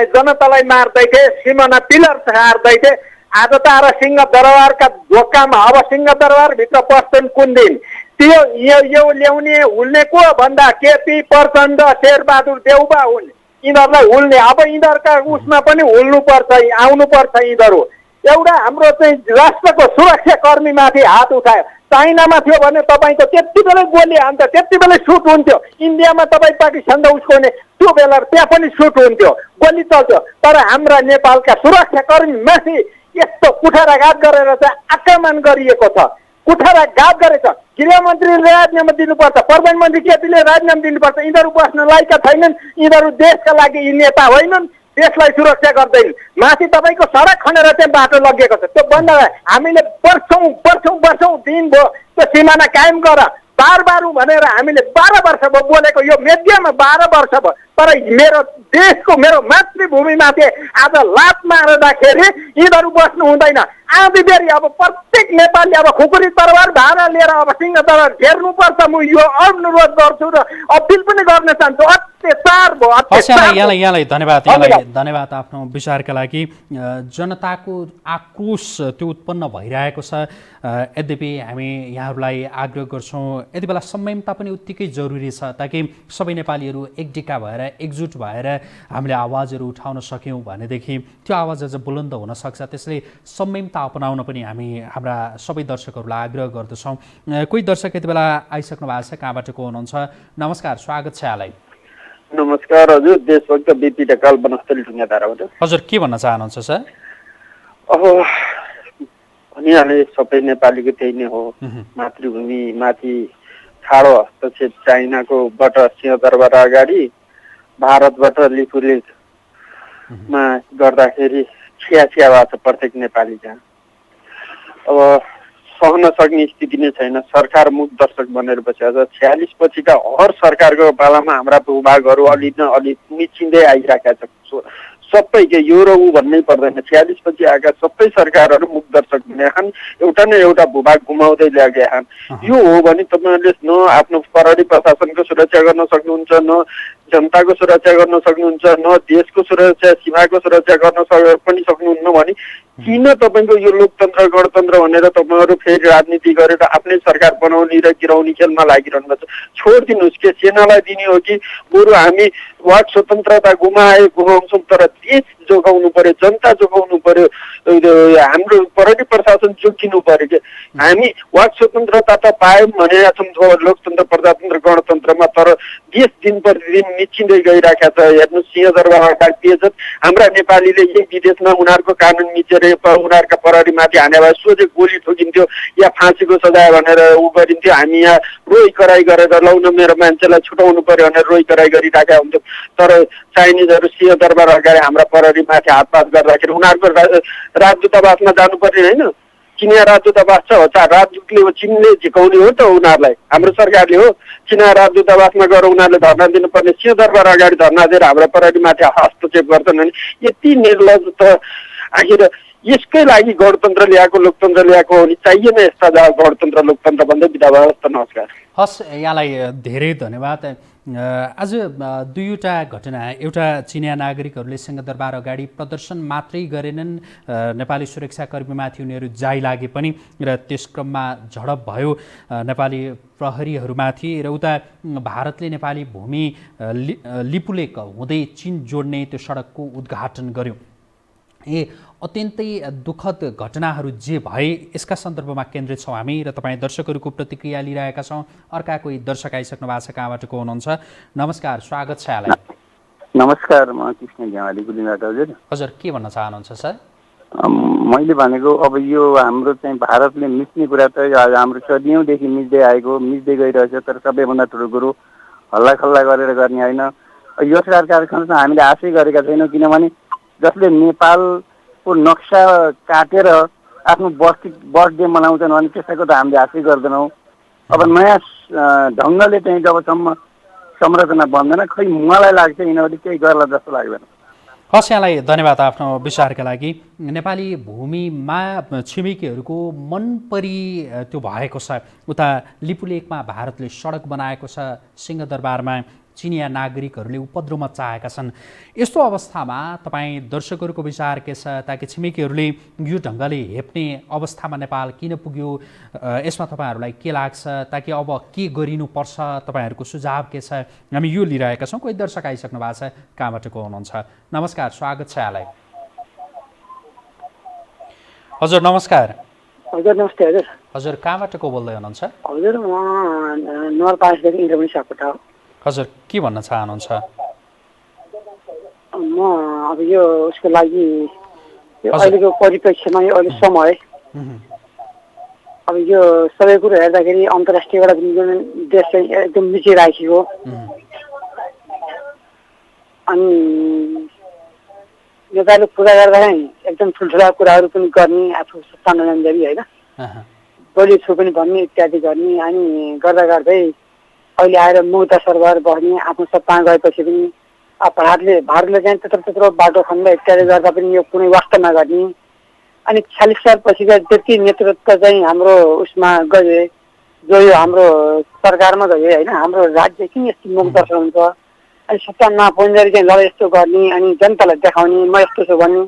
जनतालाई मार्दै थिए, सिमाना पिलर छार्दै थिए। आज त आएर सिंहदरबारका ढोकामा अब सिंहदरबारभित्र पस्छन् कुन दिन? त्यो यो ल्याउने हुल्ने को भन्दा केपी प्रचण्ड, शेरबहादुर देउबा हुन्। यिनीहरूलाई हुल्ने अब यिनीहरूका उसमा पनि हुल्नुपर्छ, आउनुपर्छ यिनीहरू। एउटा हाम्रो चाहिँ राष्ट्रको सुरक्षा कर्मीमाथि हात उठायो। चाइनामा थियो भने तपाईँको त्यति बेलै गोली हान्छ, त्यति बेलै सुट हुन्थ्यो। इन्डियामा तपाईँ पाकिस्तान उसको हुने त्यो बेला त्यहाँ पनि सुट हुन्थ्यो, गोली चल्थ्यो। तर हाम्रा नेपालका सुरक्षा कर्मीमाथि यस्तो कुठाराघात गरेर चाहिँ आक्रमण गरिएको छ, कुठाराघात गरेछ। गृहमन्त्रीले राजीनामा दिनुपर्छ, प्रधानमन्त्री केपीले राजीनामा दिनुपर्छ। यिनीहरू बस्न लायकका छैनन्, यिनीहरू देशका लागि यी नेता होइनन्, देशलाई सुरक्षा गर्दैन। माथि तपाईँको सडक खनेर चाहिँ बाटो लगेको छ, त्यो बन्द हामीले वर्षौँ दिन भयो त्यो सिमाना कायम गर बार भनेर हामीले 12 वर्ष भयो बोलेको। यो मिडियामा 12 वर्ष भयो, तर मेरो देशको मेरो मातृभूमिमाथि आज लात मार्दाखेरि यिनीहरू बस्नु हुँदैन। आधी बेरी अब प्रत्येक नेपाली अब खुकुरी तरवार भाडा लिएर अब सिंहदरबार घेर्नुपर्छ। म यो अनुरोध गर्छु र अपिल पनि गर्न चाहन्छु। अत्याचार भयो। यहाँलाई धन्यवाद आफ्नो विचारका लागि। जनताको आक्रोश त्यो उत्पन्न भइरहेको छ। यद्यपि हामी यहाँहरूलाई आग्रह गर्छौँ यति बेला संयमता पनि उत्तिकै जरुरी छ ताकि सबै नेपालीहरू एकडिका भएर एकजुट भएर हामीले आवाजहरू उठाउन सक्यौँ भनेदेखि त्यो आवाज अझ बुलन्द हुन सक्छ। त्यसले संयमता अपनाउन पनि हामी हाम्रा सबै दर्शकहरूलाई आग्रह गर्दछौँ। कोही दर्शक यति बेला आइसक्नु भएको छ, कहाँबाट को हुनुहुन्छ? नमस्कार, स्वागत छ यहाँलाई। नमस्कार हजुर, देशभक्त बिपी ढकाल बनस्थली ढुङ्गाधाराबाट। हजुर के भन्न चाहनुहुन्छ सर? अब भनिहाले सबै नेपालीको त्यही नै हो। मातृभूमि माथि ठाडो हस्तक्षेप चाइनाकोबाट सिंहदरबार अगाडि भारतबाट लिपुलेकमा गर्दाखेरि छिया भएको छ प्रत्येक नेपाली जहाँ। अब सहन सक्ने स्थिति नै छैन। सरकार मुख दर्शक बनेर बसेको छ। 46 पछिका हर सरकारको पालामा हाम्रा भूभागहरू अलि मिचिँदै आइरहेका छ। सबै के यो र ऊ भन्नै पर्दैन, 46 पछि आएका सबै सरकारहरू मुखदर्शक बने छन्, एउटा न एउटा भूभाग गुमाउँदै ल्याएका छन्। यो हो भने तपाईँहरूले न आफ्नो प्रहरी प्रशासनको सुरक्षा गर्न सक्नुहुन्छ, न जनताको सुरक्षा गर्न सक्नुहुन्छ, न देशको सुरक्षा सीमाको सुरक्षा गर्न पनि सक्नुहुन्न भने किन तपाईँको यो लोकतन्त्र गणतन्त्र भनेर तपाईँहरू फेरि राजनीति गरेर आफ्नै सरकार बनाउने र गिराउने खेलमा लागिरहनु भएको छ। छोडिदिनुहोस् के सेनालाई दिने हो कि बरु हामी वाक स्वतन्त्रता गुमाउँछौँ तर देश जोगाउनु पर्यो, जनता जोगाउनु पर्यो, हाम्रो प्रहरी प्रशासन जोगिनु पर्यो कि हामी वाक स्वतन्त्रता त पायौँ भनेका छौँ लोकतन्त्र प्रजातन्त्र गणतन्त्रमा, तर देश दिन प्रतिदिन निच्चिँदै गइरहेका छ। हेर्नु सिंहदरबारका बेइज्जत हाम्रा नेपालीले यही विदेशमा उनीहरूको कानुन मिचेर उनीहरूका प्रहरीमाथि हाने भए सोझै गोली ठोकिन्थ्यो या फाँसीको सजाय भनेर ऊ गरिन्थ्यो। हामी यहाँ रोइ कराई गरेर लौ न मेरो मान्छेलाई छुटाउनु पर्यो भनेर रोइ कराई गरिराखेका हुन्थ्यौँ, तर चाइनिजहरू सिंहदरबार अगाडि हाम्रा प्रहरीमाथि हातपात गर्दाखेरि उनीहरूको राजदूतावासमा जानुपर्ने होइन? चिनिया राजदूतावास छ, राजदूतले चीनले झिकाउने हो त उनीहरूलाई, हाम्रो सरकारले हो चिनिया राजदूतावासमा गएर उनीहरूले धर्ना दिनुपर्ने, सिंहदरबार अगाडि धर्ना दिएर हाम्रो प्रहरीमाथि हस्तक्षेप गर्छन् भने यति निर्लज त आखिर यसकै लागि गणतन्त्र ल्याएको लोकतन्त्र ल्याएको हो नि, चाहिएन यस्ता गणतन्त्र लोकतन्त्र भन्दै बिदा भयो। नमस्कार। हस्, यहाँलाई धेरै धन्यवाद। आज दुईवटा घटना, एउटा चिनिया नागरिकहरूले सिंहदरबार अगाडि प्रदर्शन मात्रै गरेनन्, नेपाली सुरक्षाकर्मीमाथि उनीहरू जाइ लागे पनि र त्यस क्रममा झडप भयो नेपाली प्रहरीहरूमाथि, र उता भारतले नेपाली भूमि लिपुलेक हुँदै चीन जोड्ने त्यो सडकको उद्घाटन गर्यो। अत्यन्तै दुःखद घटनाहरू जे भए यसका सन्दर्भमा केन्द्रित छौँ हामी र तपाईँ दर्शकहरूको प्रतिक्रिया लिइरहेका छौँ। अर्का कोही दर्शक आइसक्नु भएको छ, कहाँबाट को हुनुहुन्छ? नमस्कार, स्वागत छ यहाँलाई। नमस्कार, म कृष्ण झ्यावाली गुलिबाट। हजुर, के भन्न चाहनुहुन्छ सर? मैले भनेको अब यो हाम्रो चाहिँ भारतले मिच्ने कुरा त हाम्रो सदियौँदेखि मिच्दै आएको, मिच्दै गइरहेछ, तर सबैभन्दा ठुलो कुरो हल्ला खल्ला गरेर गर्ने होइन। यो सरकारसँग हामीले आशै गरेका छैनौँ, किनभने जसले नेपालको नक्सा काटेर आफ्नो बर्थडे मनाउँछन् भने त्यसैको त हामीले आशै गर्दैनौँ। अब नयाँ ढङ्गले चाहिँ जबसम्म संरचना बन्दैन, खै मलाई लाग्छ यिनीहरूले केही गर्ला जस्तो लाग्दैन। हस्, यहाँलाई धन्यवाद आफ्नो विचारका लागि। नेपाली भूमिमा छिमेकीहरूको मनपरी त्यो भएको छ। उता लिपुलेकमा भारतले सडक बनाएको छ, सिंहदरबारमा चिनिया नागरिकहरूले उपद्रव मचाएका छन्। यस्तो अवस्थामा तपाईँ दर्शकहरूको विचार के छ, ताकि छिमेकीहरूले यो ढङ्गले हेप्ने अवस्थामा नेपाल किन पुग्यो, यसमा तपाईँहरूलाई के लाग्छ, ताकि अब के गरिनुपर्छ, तपाईँहरूको सुझाव के छ, हामी यो लिइरहेका छौँ। कोही दर्शक आइसक्नु भएको छ, कहाँबाट को हुनुहुन्छ? नमस्कार, स्वागत छ यहाँलाई। हजुर नमस्कार। हजुर नमस्ते। हजुर हजुर कहाँबाट को बोल्दै हुनुहुन्छ? हजुर म नवलपरासीदेखि इन्द्रमणि सापकोटा हो। हजुर, के भन्न चाहनुहुन्छ? म अब यो उसको लागि अहिलेको परिप्रेक्ष्यमा यो अहिले समय अब यो सबै कुरो हेर्दाखेरि अन्तर्राष्ट्रियबाट देश चाहिँ एकदम मिचिराखेको, अनि नेताले पूजा गर्दा एकदम ठुल्ठुला कुराहरू पनि गर्ने, आफू सत्तानन्दी होइन बलि छु पनि भन्ने इत्यादि गर्ने, अनि गर्दा गर्दै अहिले आएर मुक्ता सरकार बस्ने, आफ्नो सत्तामा गएपछि पनि भारतले चाहिँ त्यत्रो त्यत्रो बाटो खण्ड इत्यादि गर्दा पनि यो कुनै वास्ता नगर्ने, अनि 40 सालपछिका जति नेतृत्व चाहिँ हाम्रो उसमा गए, जो यो हाम्रो सरकारमा गए होइन, हाम्रो राज्य किन यस्तो मुक्तर्थ हुन्छ, अनि सत्ता नपाउँदाखेरि चाहिँ ल यस्तो गर्ने, अनि जनतालाई देखाउने म यस्तो छु भन्ने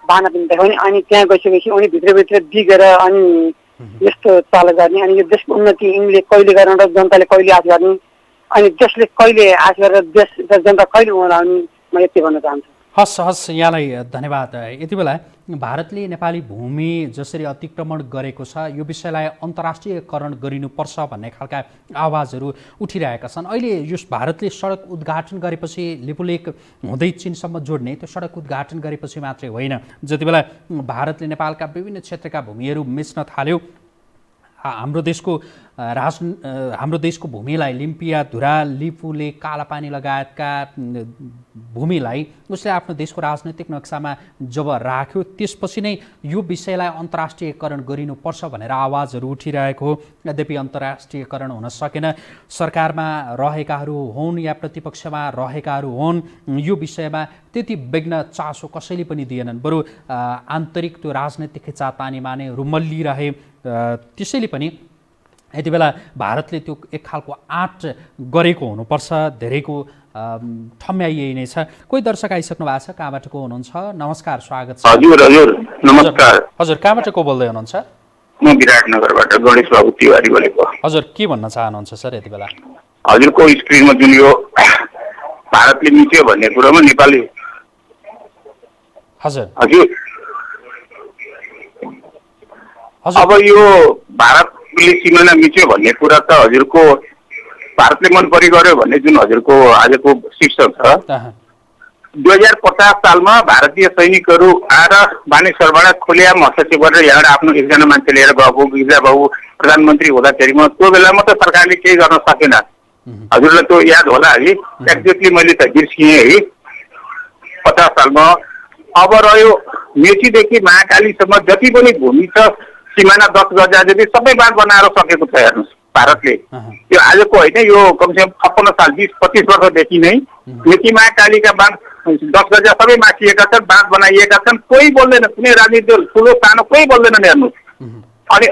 बाना पनि देखाउने, अनि त्यहाँ गइसकेपछि उनी भित्रभित्र बिगेर अनि यस्तो चाल गर्ने, अनि यो देशको उन्नति यिनले कहिले गर्न र जनताले कहिले आश गर्ने, अनि देशले कहिले आश गरेर देश र जनता कहिले उडाउने, म यति भन्न चाहन्छु। हस्, यहाँलाई धन्यवाद। यति बेला भारतले नेपाली भूमि जसरी अतिक्रमण गरेको छ, यो विषयलाई अन्तर्राष्ट्रियकरण गरिनुपर्छ भन्ने खालका आवाजहरू उठिरहेका छन्। अहिले यो भारतले सडक उद्घाटन गरेपछि, लिपुलेक हुँदै चीनसम्म जोड्ने त्यो सडक उद्घाटन गरेपछि मात्रै होइन, जति बेला भारतले नेपालका विभिन्न क्षेत्रका भूमिहरू मिच्न थाल्यो, हाम्रो देशको भूमिलाई लिम्पिया, धुरा, लिपुलेक, कालापानी लगायतका भूमिलाई उसले आफ्नो देशको राजनैतिक नक्सामा जब राख्यो, त्यसपछि नै यो विषयलाई अन्तर्राष्ट्रियकरण गरिनुपर्छ भनेर आवाजहरू उठिरहेको हो। यद्यपि अन्तर्राष्ट्रियकरण हुन सकेन। सरकारमा रहेकाहरू हुन् या प्रतिपक्षमा रहेकाहरू हुन्, यो विषयमा त्यति बेग्न चासो कसैले पनि दिएनन्, बरु आन्तरिक त्यो राजनैतिक खिचातानीमा नै रुमल्लिरहे। त्यसैले पनि यति बेला भारतले त्यो एक खालको आँट गरेको हुनुपर्छ, धेरैको ठम्याइ यही नै छ। कोही दर्शक आइसक्नु भएको छ, कहाँबाट को हुनुहुन्छ? नमस्कार, स्वागत छ। हजुर हजुर नमस्कार। हजुर कहाँबाट को बोल्दै हुनुहुन्छ? म विराटनगरबाट गणेश बाबु तिवारी बोलेको। हजुर के भन्न चाहनुहुन्छ सर यति बेला? हजुरको स्क्रिनमा जुन यो भारतले मिच्यो भन्ने कुरोमा नेपाली हजुर हजुर अब यो भारतले सिमाना मिच्यो भन्ने कुरा त हजुरको भारतले मन परिगर्यो भन्ने जुन हजुरको आजको शीर्षक छ, 2050 सालमा भारतीय सैनिकहरू आएर बानेश्वरबाट खुलेआम हस्तक्षेप गरेर यहाँबाट आफ्नो एकजना मान्छे लिएर गएको, गिरिजाबाबु प्रधानमन्त्री हुँदाखेरिमा त्यो बेलामा त सरकारले केही गर्न सकेन। हजुरलाई त्यो याद होला है, एक्ज्याक्टली मैले त बिर्सिएँ है 50 सालमा। अब रह्यो मेचीदेखि महाकालीसम्म जति पनि भूमि छ सिमाना 10 गजा जति सबै बाँध बनाएर सकेको छ हेर्नुहोस् भारतले। यो आजको होइन, यो कमसेकम 56 साल 20-25 वर्षदेखि नै मेची महाकालीका बाँध 10 गजा सबै मासिएका छन्, बाँध बनाइएका छन्। कोही बोल्दैन, कुनै राजनीति ठुलो सानो कोही बोल्दैनन् हेर्नुहोस्। अनि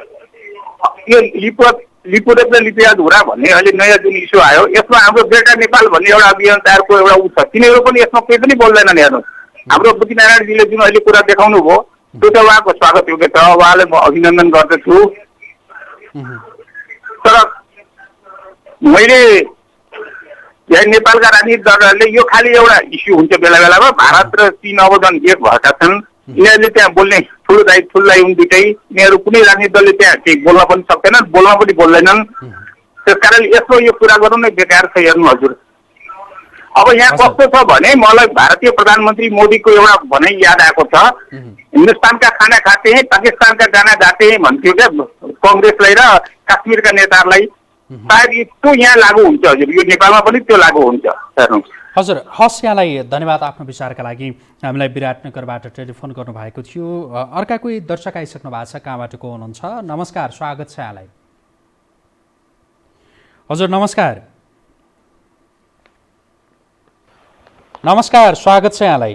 यो लिपुरेप र लिपियाधुरा भन्ने अहिले नयाँ जुन इस्यु आयो, यसमा हाम्रो बेटा नेपाल भन्ने एउटा अभियान तयारको एउटा उ छ, तिनीहरू पनि यसमा केही पनि बोल्दैनन् हेर्नुहोस्। हाम्रो बुद्धिनारायणजीले जुन अहिले कुरा देखाउनु भयो त्यो त उहाँको स्वागत योग्य छ, उहाँलाई म अभिनन्दन गर्दछु। तर मैले यहाँ नेपालका राजनीतिक दलहरूले यो खालि एउटा इस्यु हुन्छ बेला बेलामा, भारत र चीन अवदान एक भएका छन्, यिनीहरूले त्यहाँ बोल्ने ठुलो दाइ हुन् दुइटै, यिनीहरू कुनै राजनीतिक दलले त्यहाँ केही बोल्न पनि सक्दैनन्, बोल्न पनि बोल्दैनन्। त्यसकारण यसो यो कुरा गर्नु नै बेकार छ हेर्नु हजुर। अब यहाँ कस्तो छ भने मलाई भारतीय प्रधानमन्त्री मोदीको एउटा भनाइ याद आएको छ, हिन्दुस्तानका खाना खाते हैं पाकिस्तानका गाना गाते हैं भन्थ्यो क्या कङ्ग्रेसलाई र काश्मीरका नेताहरूलाई। सायद त्यो यहाँ लागू हुन्छ हजुर, यो नेपालमा पनि त्यो लागू हुन्छ हेर्नुहोस्। हजुर हस्, यहाँलाई धन्यवाद आफ्नो विचारका लागि। हामीलाई विराटनगरबाट टेलिफोन गर्नुभएको थियो। अर्का कोही दर्शक आइसक्नु भएको छ, कहाँबाट को हुनुहुन्छ? नमस्कार, स्वागत छ यहाँलाई। हजुर नमस्कार, नमस्कार, स्वागत छ यहाँलाई।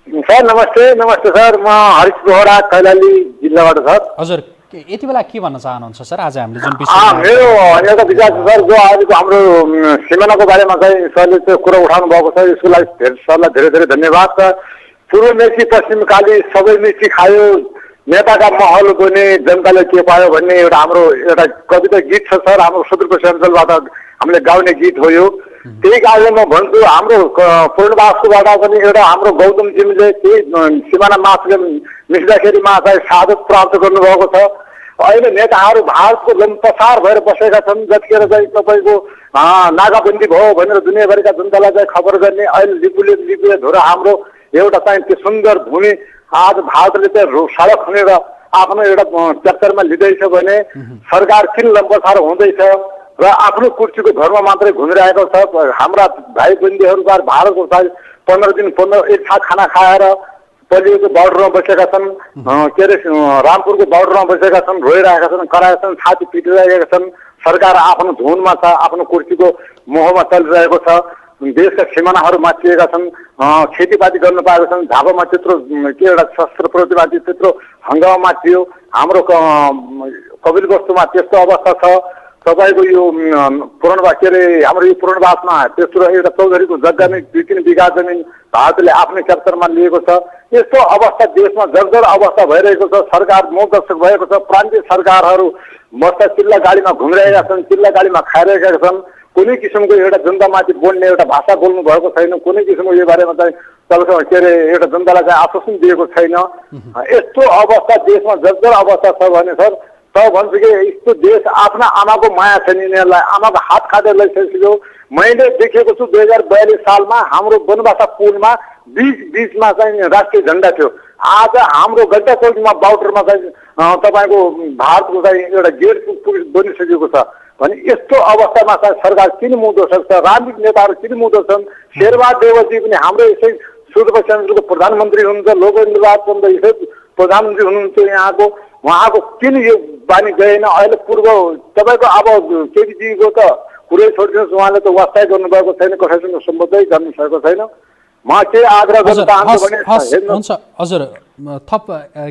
सर नमस्ते। नमस्ते सर, म हरिश बोहरा कैलाली जिल्लाबाट सर। हजुर यति बेला के भन्न चाहनुहुन्छ सर? आज हामीले जुन मेरो एउटा विचार छ सर, जो अहिलेको हाम्रो सिमानाको बारेमा चाहिँ सरले त्यो कुरा उठाउनु भएको छ, यसको लागि सरलाई धेरै धेरै धन्यवाद छ। पूर्व मेची पश्चिम काली सबै मेची खायो, नेताका महल बने जनताले के पायो भन्ने एउटा हाम्रो एउटा कविता गीत छ सर, हाम्रो सुदूरपश्चिमाञ्चलबाट हामीले गाउने गीत हो यो। त्यही कारण म भन्छु हाम्रो पूर्णवासकोबाट पनि एउटा हाम्रो गौतम जिमले त्यही सिमाना मासले मिस्दाखेरि चाहिँ शहादत प्राप्त गर्नुभएको छ। अहिले नेताहरू भारतको लम्पसार भएर बसेका छन्, जतिखेर चाहिँ तपाईँको नाकाबन्दी भयो भनेर दुनियाँभरिका जनतालाई चाहिँ खबर गर्ने। अहिले लिपुले धुरा हाम्रो एउटा चाहिँ त्यो सुन्दर भूमि आज भारतले चाहिँ सडक खनेर आफ्नो एउटा ट्र्याक्टरमा लिँदैछ भने सरकार किन लम्पसार हुँदैछ र आफ्नो कुर्सीको घरमा मात्रै घुमिरहेको छ। हाम्रा भाइ बन्धुहरू भारतको 15 दिन एक साथ खाना खाएर पल्लीको बर्डरमा बसेका छन्, के अरे रामपुरको बर्डरमा बसेका छन्, रोइरहेका छन्, कराएका छन्, छाती पिटिरहेका छन्। सरकार आफ्नो धुनमा छ, आफ्नो कुर्सीको मोहमा चलिरहेको छ। देशका सिमानाहरू माथिएका छन्, खेतीपाती गर्न पाएका छन्, झापामा त्यत्रो के एउटा शस्त्र प्रतिमाथि त्यत्रो हङ्गामा थियो। हाम्रो कपिलवस्तुमा त्यस्तो अवस्था छ। तपाईँको यो पूर्णवास के अरे हाम्रो यो पूर्णवासमा तेस्रो एउटा चौधरीको जग्गा नै 2-3 बिघा जमिन भारतले आफ्नै क्याप्चरमा लिएको छ। यस्तो अवस्था देशमा जर्जर अवस्था भइरहेको छ। सरकार मोहदर्शक भएको छ। प्रान्तीय सरकारहरू मस्ता चिल्ला गाडीमा घुमिरहेका छन्, चिल्ला गाडीमा खाइरहेका छन्। कुनै किसिमको एउटा जनतामाथि बोल्ने एउटा भाषा बोल्नु भएको छैन। कुनै किसिमको यो बारेमा चाहिँ तपाईँको के अरे एउटा जनतालाई चाहिँ आश्वासन दिएको छैन। यस्तो अवस्था देशमा जर्जर अवस्था छ भने सर भन्छु कि यस्तो देश आफ्ना आमाको माया छैन, यिनीहरूलाई आमाको हात खाँदै लैसक्यो। मैले देखेको छु 2042 सालमा हाम्रो बनबासा पुलमा बीचमा चाहिँ राष्ट्रिय झन्डा थियो। आज हाम्रो गड्डा चौकीमा बाउटरमा चाहिँ तपाईँको भारतको चाहिँ एउटा गेट बनिसकेको छ भने यस्तो अवस्थामा चाहिँ सरकार किन मुँदो सक्छ? राजनीतिक नेताहरू किन मुँदो छन्? शेरबहादुर देवजी पनि हाम्रो यसै सुदूरपश्चिमाञ्चलको प्रधानमन्त्री हुनुहुन्छ, लोकनिर्वाचन यसै प्रधानमन्त्री हुनुहुन्छ यहाँको, उहाँको किन यो बानी गएन? अहिले पूर्व तपाईँको अब केपीजीको त कुरै छोडिदिनुहोस्, उहाँले त वास्ता गर्नुभएको छैन, कसैसँग सम्बन्धै गर्न सकेको छैन। म के आग्रह गर्न हजुर चाहन्छु भने हस् हेर्नु हुन्छ हजुर थप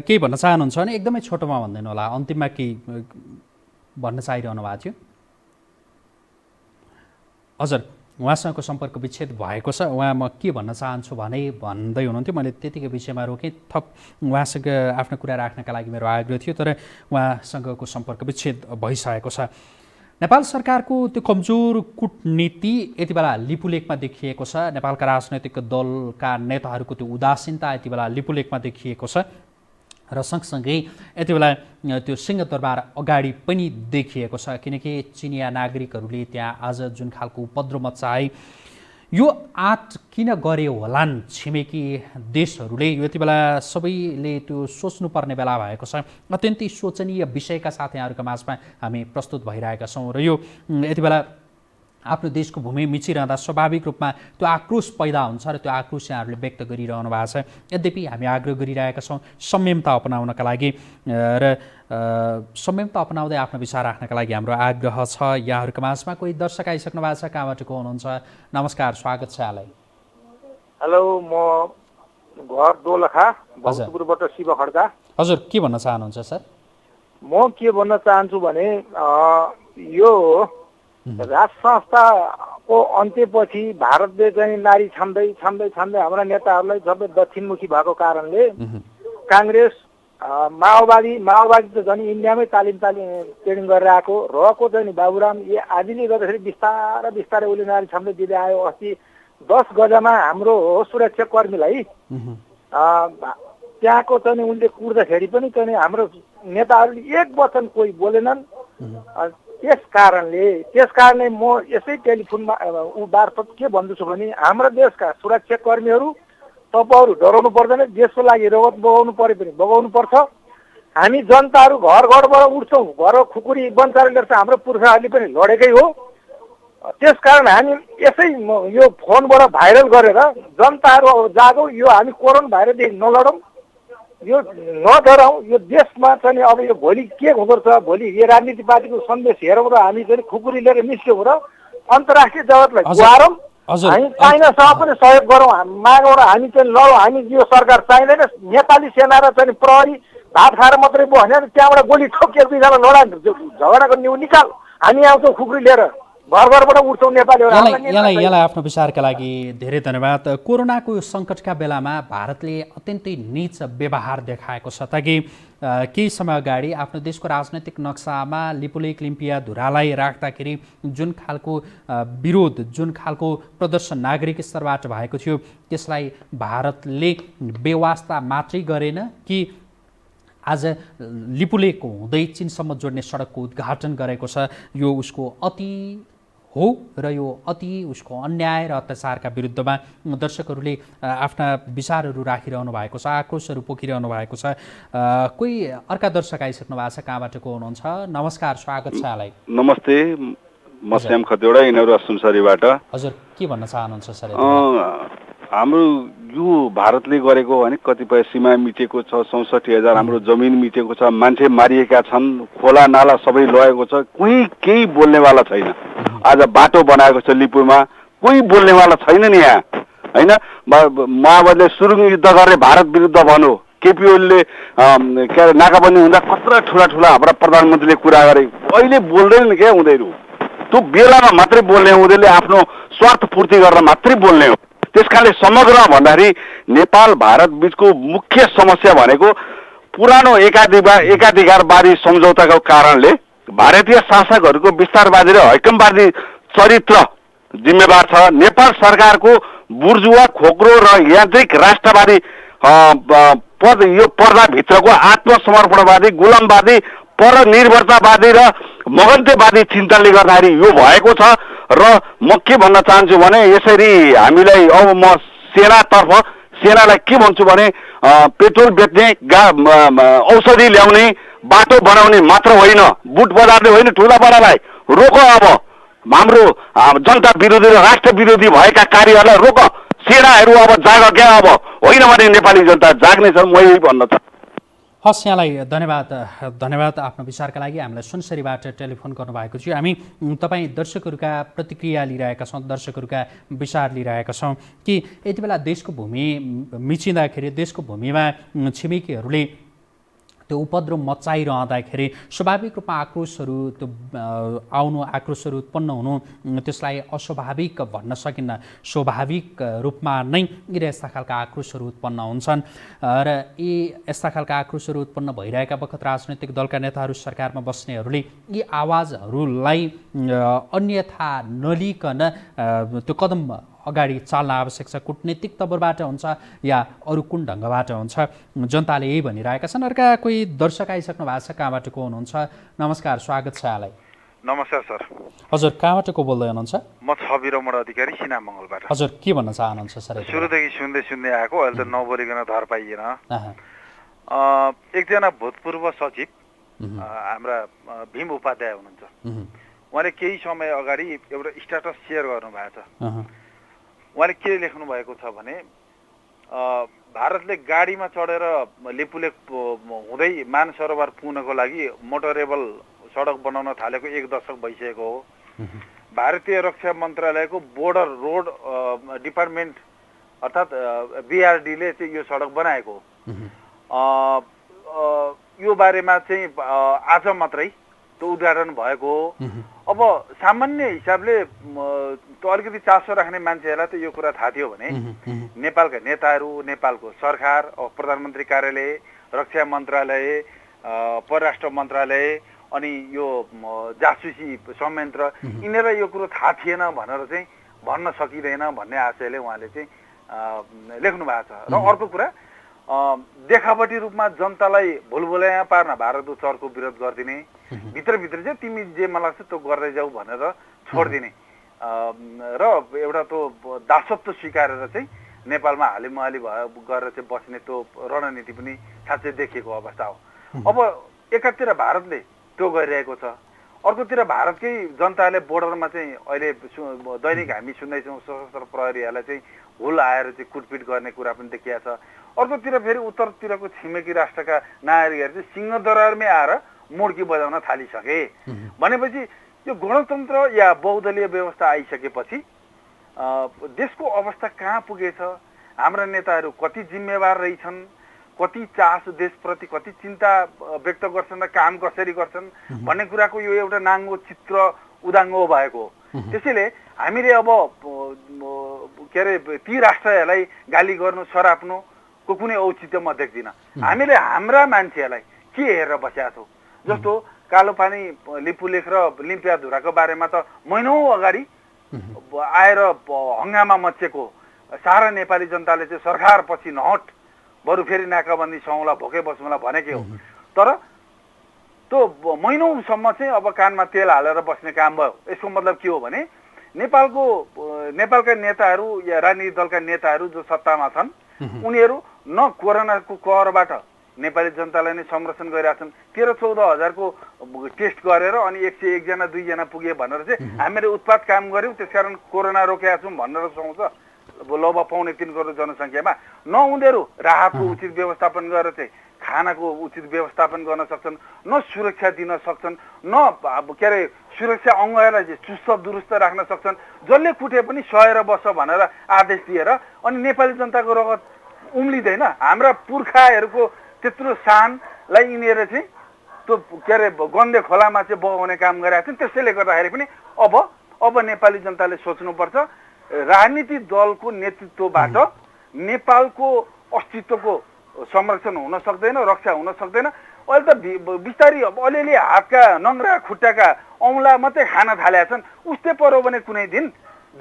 केही भन्न चाहनुहुन्छ भने एकदमै छोटोमा भनिदिनु होला अन्तिममा केही भन्न चाहिरहनु भएको थियो हजुर उहाँसँगको सम्पर्क विच्छेद भएको छ उहाँ म के भन्न चाहन्छु भने भन्दै हुनुहुन्थ्यो मैले त्यतिकै विषयमा रोकेँ थप उहाँसँग आफ्नो कुरा राख्नका लागि मेरो आग्रह थियो तर उहाँसँगको सम्पर्क विच्छेद भइसकेको छ नेपाल सरकारको त्यो कमजोर कूटनीति यति बेला लिपुलेखमा देखिएको छ नेपालका राजनैतिक दलका नेताहरूको त्यो उदासीनता यति बेला लिपुलेखमा देखिएको छ र सँगसँगै यति बेला त्यो सिंहदरबार अगाडि पनि देखिएको छ किनकि चिनिया नागरिकहरूले त्यहाँ आज जुन खालको उपद्रव मचाए यो आँट किन गरे होलान् छिमेकी देशहरूले यो यति बेला सबैले त्यो सोच्नुपर्ने बेला भएको छ अत्यन्तै शोचनीय विषयका साथ यहाँहरूका माझमा हामी प्रस्तुत भइरहेका छौँ र यो यति बेला आफ्नो देशको भूमि मिचिरहँदा स्वाभाविक रूपमा त्यो आक्रोश पैदा हुन्छ र त्यो आक्रोश यहाँहरूले व्यक्त गरिरहनु भएको छ यद्यपि हामी आग्रह गरिरहेका छौँ संयमता अपनाउनका लागि र संयमता अपनाउँदै आफ्नो विचार राख्नका लागि हाम्रो आग्रह छ यहाँहरूका माझमा कोही दर्शक आइसक्नु भएको छ कहाँबाट को हुनुहुन्छ नमस्कार स्वागत छ यहाँलाई हेलो म घर दोलखा भक्तपुरबाट शिव खड्का हजुर के भन्न चाहनुहुन्छ सर म के भन्न चाहन्छु भने यो राज संस्थाको अन्त्यपछि भारतले चाहिँ नारी छाम्दै छाम्दै छाम्दै हाम्रा नेताहरूलाई सबै दक्षिणमुखी भएको कारणले काङ्ग्रेस माओवादी त झन् इन्डियामै ट्रेनिङ गरेर आएको रहेको चाहिँ बाबुराम ये आदिले गर्दाखेरि बिस्तारै बिस्तारै उसले नारी छाम्दै दिँदै आयो अस्ति 10 गजामा हाम्रो सुरक्षाकर्मीलाई त्यहाँको चाहिँ उनले कुर्दाखेरि पनि चाहिँ हाम्रो नेताहरूले एक वचन कोही बोलेनन् त्यस कारणले म यसै टेलिफोनमा मार्फत के भन्दैछु भने हाम्रा देशका सुरक्षाकर्मीहरू तपाईहरू डराउनु पर्दैन देशको लागि रगत बगाउनु परे पनि बगाउनु पर्छ हामी जनताहरू घर घरबाट उठ्छौँ घर खुकुरी बन्चाएर ल्याउँछ हाम्रो पुर्खाहरूले पनि लडेकै हो त्यसकारण हामी यसै यो फोनबाट भाइरल गरेर जनताहरू जागौँ यो हामी कोरोना भाइरसदेखि नलडौँ यो नडराउँ यो देशमा चाहिँ अब यो भोलि के हुँदो रहेछ भोलि यो राजनीति पार्टीको सन्देश हेरौँ र हामी चाहिँ खुकुरी लिएर निस्क्यौँ र अन्तर्राष्ट्रिय जगतलाई गुहारौँ हामी चाइनासँग पनि सहयोग गरौँ मागौँ र हामी चाहिँ लडौँ हामी यो सरकार चाहिँदैन नेपाली सेना र चाहिँ प्रहरी भात खाएर मात्रै भयो भने त्यहाँबाट गोली ठोकिएर दुईजना लडा झगडाको न्यु निकाल हामी आउँछौँ खुकुरी लिएर घर घरबाट उठ्छौँ नेपालीहरू यहाँलाई आफ्नो विचारका लागि धेरै धन्यवाद कोरोनाको यो सङ्कटका बेलामा भारतले अत्यन्तै नीच व्यवहार देखाएको छ ताकि केही समय अगाडि आफ्नो देशको राजनैतिक नक्सामा लिपुलेख लिम्पिया धुरालाई राख्दाखेरि जुन खालको विरोध जुन खालको प्रदर्शन नागरिक स्तरबाट भएको थियो त्यसलाई भारतले बेवास्ता मात्रै गरेन कि आज लिपुलेखको हुँदै चीनसम्म जोड्ने सडकको उद्घाटन गरेको छ यो उसको अति हो र यो अति उसको अन्याय र अत्याचारका विरुद्धमा दर्शकहरूले आफ्ना विचारहरू राखिरहनु भएको छ आक्रोशहरू पोखिरहनु भएको छ कोही अर्का दर्शक आइसक्नु भएको छ कहाँबाट को हुनुहुन्छ नमस्कार स्वागत छ यहाँलाई नमस्ते म श्याम खतिवडा यिनीहरू सुनसरीबाट हजुर के भन्न चाहनुहुन्छ सर हाम्रो यो भारतले गरेको भने कतिपय सीमा मिटेको छ ६४,००० हाम्रो जमिन मिटेको छ मान्छे मारिएका छन् खोला नाला सबै लगेको छ कोही केही बोल्नेवाला छैन आज बाटो बनाएको छ लिपुमा कोही बोल्नेवाला छैन नि यहाँ होइन माओवादीले सुरुङ युद्ध गरेर भारत विरुद्ध भन्यो केपी ओलीले के अरे नाकाबन्दी हुँदा कत्रा ठुला हाम्रा प्रधानमन्त्रीले कुरा गरे अहिले बोल्दैनन् क्या उनीहरू त्यो बेलामा मात्रै बोल्ने उनीहरूले आफ्नो स्वार्थ पूर्ति गरेर मात्रै बोल्ने हो त्यसकारणले समग्र भन्दाखेरि नेपाल भारत बीचको मुख्य समस्या भनेको पुरानो एकाधिकारवादी सम्झौताको कारणले भारतीय शासकहरूको विस्तारवादी र हैकमवादी चरित्र जिम्मेवार छ नेपाल सरकारको बुर्जुवा खोक्रो र यान्त्रिक राष्ट्रवादी यो पर्दाभित्रको आत्मसमर्पणवादी गुलामवादी परनिर्भरतावादी र मगन्तेवादी चिन्ताले गर्दाखेरि यो भएको छ र म के भन्न चाहन्छु भने यसरी हामीलाई अब म सेनालाई के भन्छु भने पेट्रोल बेच्ने औषधि ल्याउने बाटो बनाउने मात्र होइन बुट बजारले होइन ठुला बडालाई रोक अब हाम्रो जनता विरोधी र राष्ट्र विरोधी भएका कार्यहरूलाई रोक सेनाहरू अब जाग क्या अब होइन भने नेपाली जनता जाग्नेछ म यही भन्न चाहन्छु हस्, यहाँलाई धन्यवाद आफ्नो विचारका लागि। हामीलाई सुनसरीबाट टेलिफोन गर्नुभएको थियो। हामी तपाईँ दर्शकहरूका प्रतिक्रिया लिइरहेका छौँ, दर्शकहरूका विचार लिइरहेका छौँ कि यति बेला देशको भूमि मिचिँदाखेरि देशको भूमिमा छिमेकीहरूले त्यो उपद्रव मचाइरहँदाखेरि स्वाभाविक रूपमा आक्रोशहरू आक्रोशहरू उत्पन्न हुनु त्यसलाई अस्वाभाविक भन्न सकिन्न। स्वाभाविक रूपमा नै यस्ता खालका आक्रोशहरू उत्पन्न हुन्छन् र यी यस्ता खालका आक्रोशहरू उत्पन्न भइरहेका बखत राजनैतिक दलका नेताहरू सरकारमा बस्नेहरूले यी आवाजहरूलाई अन्यथा नलिकन त्यो कदम अगाडि चाल्न आवश्यक छ। कूटनीतिक तवरबाट हुन्छ या अरू कुन ढङ्गबाट हुन्छ, जनताले यही भनिरहेका छन्। अर्का कोही दर्शक आइसक्नु भएको छ, कहाँबाट को हुनुहुन्छ? नमस्कार, स्वागत छ यहाँलाई। नमस्कार सर। हजुर, कहाँबाट को बोल्दै हुनुहुन्छ? म छवि रमण अधिकारी सिना मङ्गलबाट। हजुर, के भन्न चाहनुहुन्छ सर? सुरुदेखि सुन्दै आएको, अहिले त नबोलिकन धर पाइएन। एकजना भूतपूर्व सचिव हाम्रा भीम उपाध्याय हुनुहुन्छ, उहाँले केही समय अगाडि एउटा स्ट्याटस सेयर गर्नुभएको छ। उहाँले के लेख्नु भएको छ भने भारतले गाडीमा चढेर लिपुलेक हुँदै मानसरोवर पुग्नको लागि मोटरेबल सडक बनाउन थालेको 1 दशक भइसकेको हो। भारतीय रक्षा मन्त्रालयको बोर्डर रोड डिपार्टमेन्ट अर्थात् बीआरडीले चाहिँ यो सडक बनाएको हो। यो बारेमा चाहिँ आज मात्रै त्यो उद्घाटन भएको हो। अब सामान्य हिसाबले अलिकति चासो राख्ने मान्छेहरूलाई त यो कुरा थाहा थियो भने नेपालका नेताहरू, नेपालको सरकार, प्रधानमन्त्री कार्यालय, रक्षा मन्त्रालय, परराष्ट्र मन्त्रालय अनि यो जासुसी संयन्त्र यिनीहरूलाई यो कुरो थाहा थिएन भनेर चाहिँ भन्न सकिँदैन भन्ने आशयले उहाँले चाहिँ लेख्नु भएको छ। र अर्को कुरा, देखावटी रूपमा जनतालाई भुलभुलैया पार्न भारतको चरको विरोध गरिदिने, भित्रभित्र चाहिँ तिमी जे मलाई लाग्छ त्यो गर्दै जाऊ भनेर छोडिदिने र एउटा त्यो दासत्व स्वीकारेर चाहिँ नेपालमा हालिमुहाली गरेर चाहिँ बस्ने त्यो रणनीति पनि साँच्चै देखिएको अवस्था हो। अब एकातिर भारतले त्यो गरिरहेको छ, अर्कोतिर भारतकै जनताले बोर्डरमा चाहिँ अहिले दैनिक हामी सुन्दैछौँ सशस्त्र प्रहरीहरूलाई चाहिँ हुल आएर चाहिँ कुटपिट गर्ने कुरा पनि देखिएको छ। अर्कोतिर फेरि उत्तरतिरको छिमेकी राष्ट्रका नागरिकहरू चाहिँ सिंहदरबारमै आएर मुड्की बजाउन थालिसके भनेपछि यो गणतन्त्र या बहुदलीय व्यवस्था आइसकेपछि देशको अवस्था कहाँ पुगेछ, हाम्रा नेताहरू कति जिम्मेवार रहेछन्, कति चासो देशप्रति, कति चिन्ता व्यक्त गर्छन् र काम कसरी गर्छन् भन्ने कुराको यो एउटा नाङ्गो चित्र उदाङ्गो भएको हो। त्यसैले हामीले अब के अरे ती राष्ट्रहरूलाई गाली गर्नु सराप्नु को कुनै औचित्य म देख्दिनँ। हामीले हाम्रा मान्छेहरूलाई के हेरेर बसेका छौँ? जस्तो कालोपानी, लिपुलेख र लिम्पियाधुराको बारेमा त महिनौँ अगाडि आएर हङ्गामा मचेको सारा नेपाली जनताले चाहिँ सरकार पछि नहट, बरु फेरि नाकाबन्दी सौँला, भोकै बसौँला भनेकै हो। तर त्यो महिनौसम्म चाहिँ अब कानमा तेल हालेर बस्ने काम भयो। यसको मतलब के हो भने नेपालका नेताहरू या राजनीतिक दलका नेताहरू जो सत्तामा छन् उनीहरू न कोरोनाको कहरबाट नेपाली जनतालाई नै संरक्षण गरिरहेछन्। 13-14 हजारको टेस्ट गरेर अनि 101 जना 2 जना पुगे भनेर चाहिँ हामीले उत्पात काम गर्यौँ, त्यसकारण कोरोना रोकेका छौँ भनेर सोच्छ। लगभग 5.25 करोड जनसङ्ख्यामा न उनीहरू राहतको उचित व्यवस्थापन गरेर चाहिँ खानाको उचित व्यवस्थापन गर्न सक्छन्, न सुरक्षा दिन सक्छन्, न के अरे सुरक्षा अङ्गहरूलाई चाहिँ चुस्त दुरुस्त राख्न सक्छन्। जसले कुटे पनि सहेर बस्छ भनेर आदेश दिएर अनि नेपाली जनताको रगत उम्लिँदैन। हाम्रा पुर्खाहरूको त्यत्रो सानलाई यिनीहरू चाहिँ त्यो के अरे गन्दे खोलामा चाहिँ बगाउने काम गरेका छन्। त्यसैले गर्दाखेरि पनि अब नेपाली जनताले सोच्नुपर्छ, राजनीतिक दलको नेतृत्वबाट नेपालको अस्तित्वको संरक्षण हुन सक्दैन, रक्षा हुन सक्दैन। अहिले त बिस्तारी अलिअलि हातका नङ्ग्रा खुट्टाका औँला मात्रै खान थालेका छन्। उस्तै पर्यो भने कुनै दिन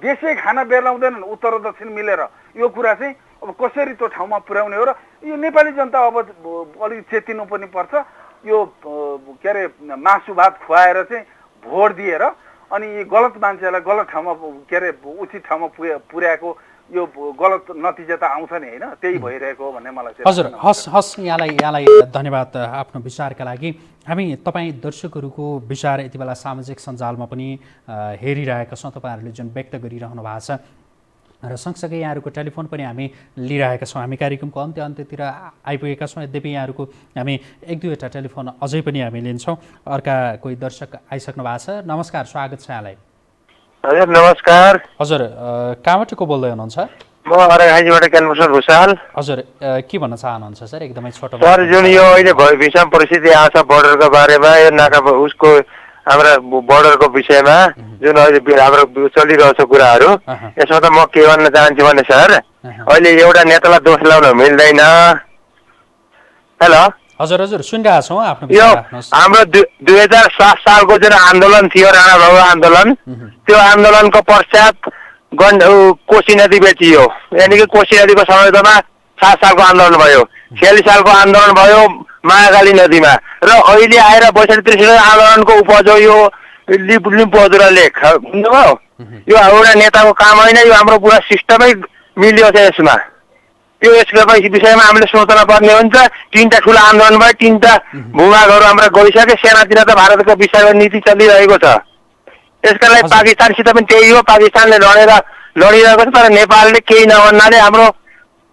देशै खाना बेर्लाउँदैनन् उत्तर र दक्षिण मिलेर। यो कुरा चाहिँ अब कसरी त्यो ठाउँमा पुर्याउने हो र यो नेपाली जनता अब अलिक चेतिनु पनि पर्छ। यो के अरे मासु भात खुवाएर चाहिँ भोट दिएर अनि गलत मान्छेलाई गलत ठाउँमा के अरे उचित ठाउँमा पुर्याएको यो गलत नतिजा त आउँछ नि, होइन? त्यही भइरहेको हो भन्ने मलाई चाहिँ। हजुर, हस् यहाँलाई धन्यवाद आफ्नो विचारका लागि। हामी तपाईँ दर्शकहरूको विचार यति बेला सामाजिक सञ्जालमा पनि हेरिरहेका छौँ। तपाईँहरूले जुन व्यक्त गरिरहनु भएको छ र सँगसँगै यहाँहरूको टेलिफोन पनि हामी लिइरहेका छौँ। हामी कार्यक्रमको अन्त्यतिर आइपुगेका छौँ। यद्यपि यहाँहरूको हामी 1-2वटा टेलिफोन अझै पनि हामी लिन्छौँ। अर्का कोही दर्शक आइसक्नु भएको छ। नमस्कार, स्वागत छ यहाँलाई। हजुर नमस्कार। हजुर कहाँबाट को बोल्दै हुनुहुन्छ? म अरघाइबाट ज्ञानभूषण भुषाल। हजुर के भन्न चाहनुहुन्छ सर? एकदमै छोटो। सर जुन यो अहिले विषम परिस्थिति आएको छ बोर्डरको बारेमा, यो नाका उसको हाम्रा बोर्डरको विषयमा जुन अहिले हाम्रो चलिरहेको छ कुराहरू, यसमा त म के भन्न चाहन्छु भने सर, अहिले एउटा नेतालाई दोष लगाउन मिल्दैन। हेलो हजुर हजुर सुनिरहेको छौँ। आफ्नो यो हाम्रो 2007 सालको जुन आन्दोलन थियो, राणा बाबु आन्दोलन, त्यो आन्दोलनको पश्चात कोशी नदी बेचियो। यानि कि कोशी नदीको समयमा 7 सालको आन्दोलन भयो, 46 सालको आन्दोलन भयो महाकाली नदीमा, र अहिले आएर 62-63 आन्दोलनको उपज हो यो लिम्बुहदुरा लेक। बुझ्नुभयो? यो एउटा नेताको काम होइन, यो हाम्रो पुरा सिस्टमै मिल्यो छ यसमा। यो यसको विषयमा हामीले सोच्न पर्ने हुन्छ। 3टा ठुला आन्दोलन भयो, 3टा भूभागहरू हाम्रा गइसके, सेनातिर त भारतको विषयमा नीति चलिरहेको छ। यसका लागि पाकिस्तानसित पनि त्यही हो, पाकिस्तानले लडिरहेको छ, तर नेपालले केही नभन्नाले हाम्रो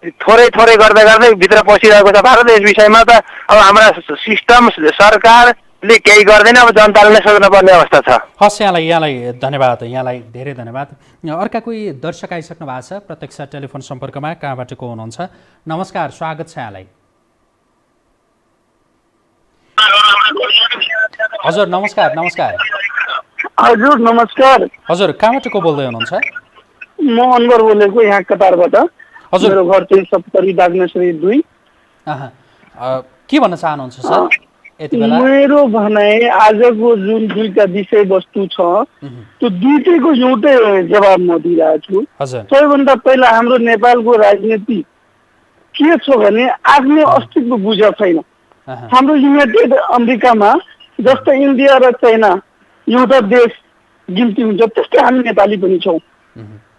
थोरै थोरै गर्दै गर्दै भित्र पसिरहेको छ भारत। यस विषयमा त अब हाम्रा सिस्टम सरकारले केही गर्दैन, अब जनताले नै सोच्न पर्ने अवस्था छ। हस्, यहाँलाई धन्यवाद, यहाँलाई धेरै धन्यवाद। अर्का कोही दर्शक आइसक्नु भएको छ प्रत्यक्ष टेलिफोन सम्पर्कमा। कहाँबाट को हुनुहुन्छ? नमस्कार, स्वागत छ यहाँलाई। हजुर नमस्कार। हजुर नमस्कार। हजुर कहाँबाट को बोल्दै हुनुहुन्छ? म अनवर बोलेको, यहाँ कतारबाट। हजुर मेरो घर चाहिँ सप्तरी दाग्नेश्वरी 2। के भन्न चाहनुहुन्छ सर यति बेला? मेरो भनाइ आजको जुन 2टा विषयवस्तु छ त्यो दुईटैको एउटै जवाब म दिइरहेको छु। सबैभन्दा पहिला हाम्रो नेपालको राजनीति के छ भने आफ्नो अस्तित्व बुझेको छैन। हाम्रो युनाइटेड अमेरिकामा जस्तो इन्डिया र चाइना एउटा देश गिन्ती हुन्छ, त्यस्तै हामी नेपाली पनि छौँ।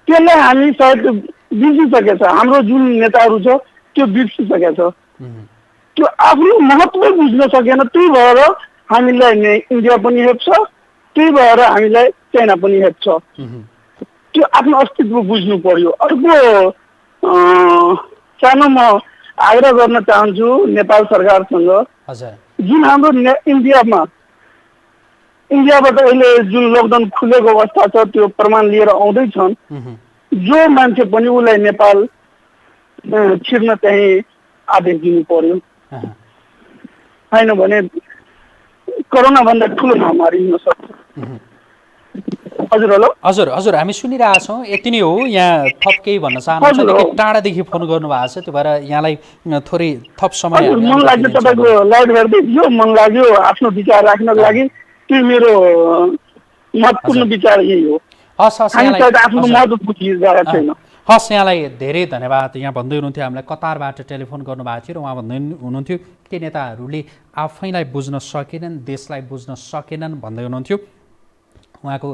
त्यसलाई हामी सायद बिर्सिसकेछ, हाम्रो जुन नेताहरू छ त्यो बिर्सिसकेछ, त्यो आफ्नो महत्त्व बुझ्न सकेन। त्यही भएर हामीलाई इन्डिया पनि हेप्छ, त्यही भएर हामीलाई चाइना पनि हेप्छ। त्यो आफ्नो अस्तित्व बुझ्नु पर्यो। अर्को सानो म आग्रह गर्न चाहन्छु नेपाल सरकारसँग, जुन हाम्रो इन्डियाबाट अहिले जुन लकडाउन खुलेको अवस्था छ त्यो प्रमाण लिएर आउँदैछन्, जो मान्छे पनि उसलाई नेपाल छिर्न चाहिँ आदेश दिनु पर्यो। होइन भने कोरोना भन्दा ठुलो महामारी हुन सक्छ। हजुर हेलो। हजुर हामी सुनिरहेका छौँ। यति नै हो? यहाँ थप केही भन्न चाहनुहुन्छ? निकै टाढादेखि फोन गर्नु भएको छ, त्यो भएर यहाँलाई थोरै थप समय मन लाग्यो, तपाईँको लाइभ हेर्दै थियो, मन लाग्यो आफ्नो विचार राख्नको लागि। त्यो मेरो महत्त्वपूर्ण विचार यही हो। आफ्नो महत्त्व बुझिरहेको छैन। हस्, यहाँलाई धेरै धन्यवाद। यहाँ भन्दै हुनुहुन्थ्यो, हामीलाई कतारबाट टेलिफोन गर्नुभएको थियो र उहाँ भन्दै हुनुहुन्थ्यो के नेताहरूले आफैलाई बुझ्न सकेनन्, देशलाई बुझ्न सकेनन् भन्दै हुनुहुन्थ्यो। उहाँको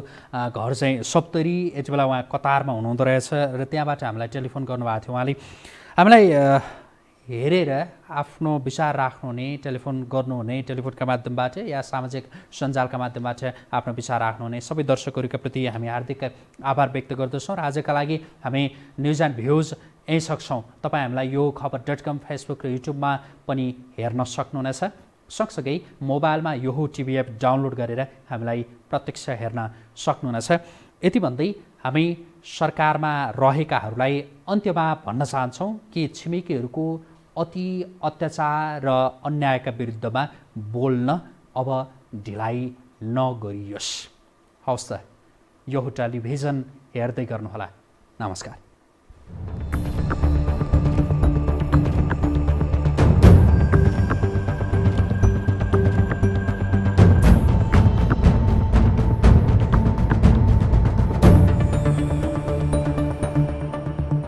घर चाहिँ सप्तरी, यति बेला उहाँ कतारमा हुनुहुँदो रहेछ र त्यहाँबाट हामीलाई टेलिफोन गर्नुभएको थियो। उहाँले हामीलाई हेरेर आफ्नो विचार राख्नुहुने, टेलिफोन गर्नुहुने, टेलिफोनका माध्यमबाट या सामाजिक सञ्जालका माध्यमबाट आफ्नो विचार राख्नुहुने सबै दर्शकहरूका प्रति हामी हार्दिक आभार व्यक्त गर्दछौँ। र आजका लागि हामी न्युज एन्ड भ्युज यहीँ सक्छौँ। तपाईँ हामीलाई यो खबर.com, फेसबुक र युट्युबमा पनि हेर्न सक्नुहुनेछ। सँगसँगै मोबाइलमा योहो टिभी एप डाउनलोड गरेर हामीलाई प्रत्यक्ष हेर्न सक्नुहुनेछ। यति भन्दै हामी सरकारमा रहेकाहरूलाई अन्त्यमा भन्न चाहन्छौँ कि छिमेकीहरूको अति अत्याचार र अन्यायका विरुद्धमा बोल्न अब ढिलाइ नगरियोस्। हवस् त, यो टेलिभिजन हेर्दै गर्नुहोला। नमस्कार।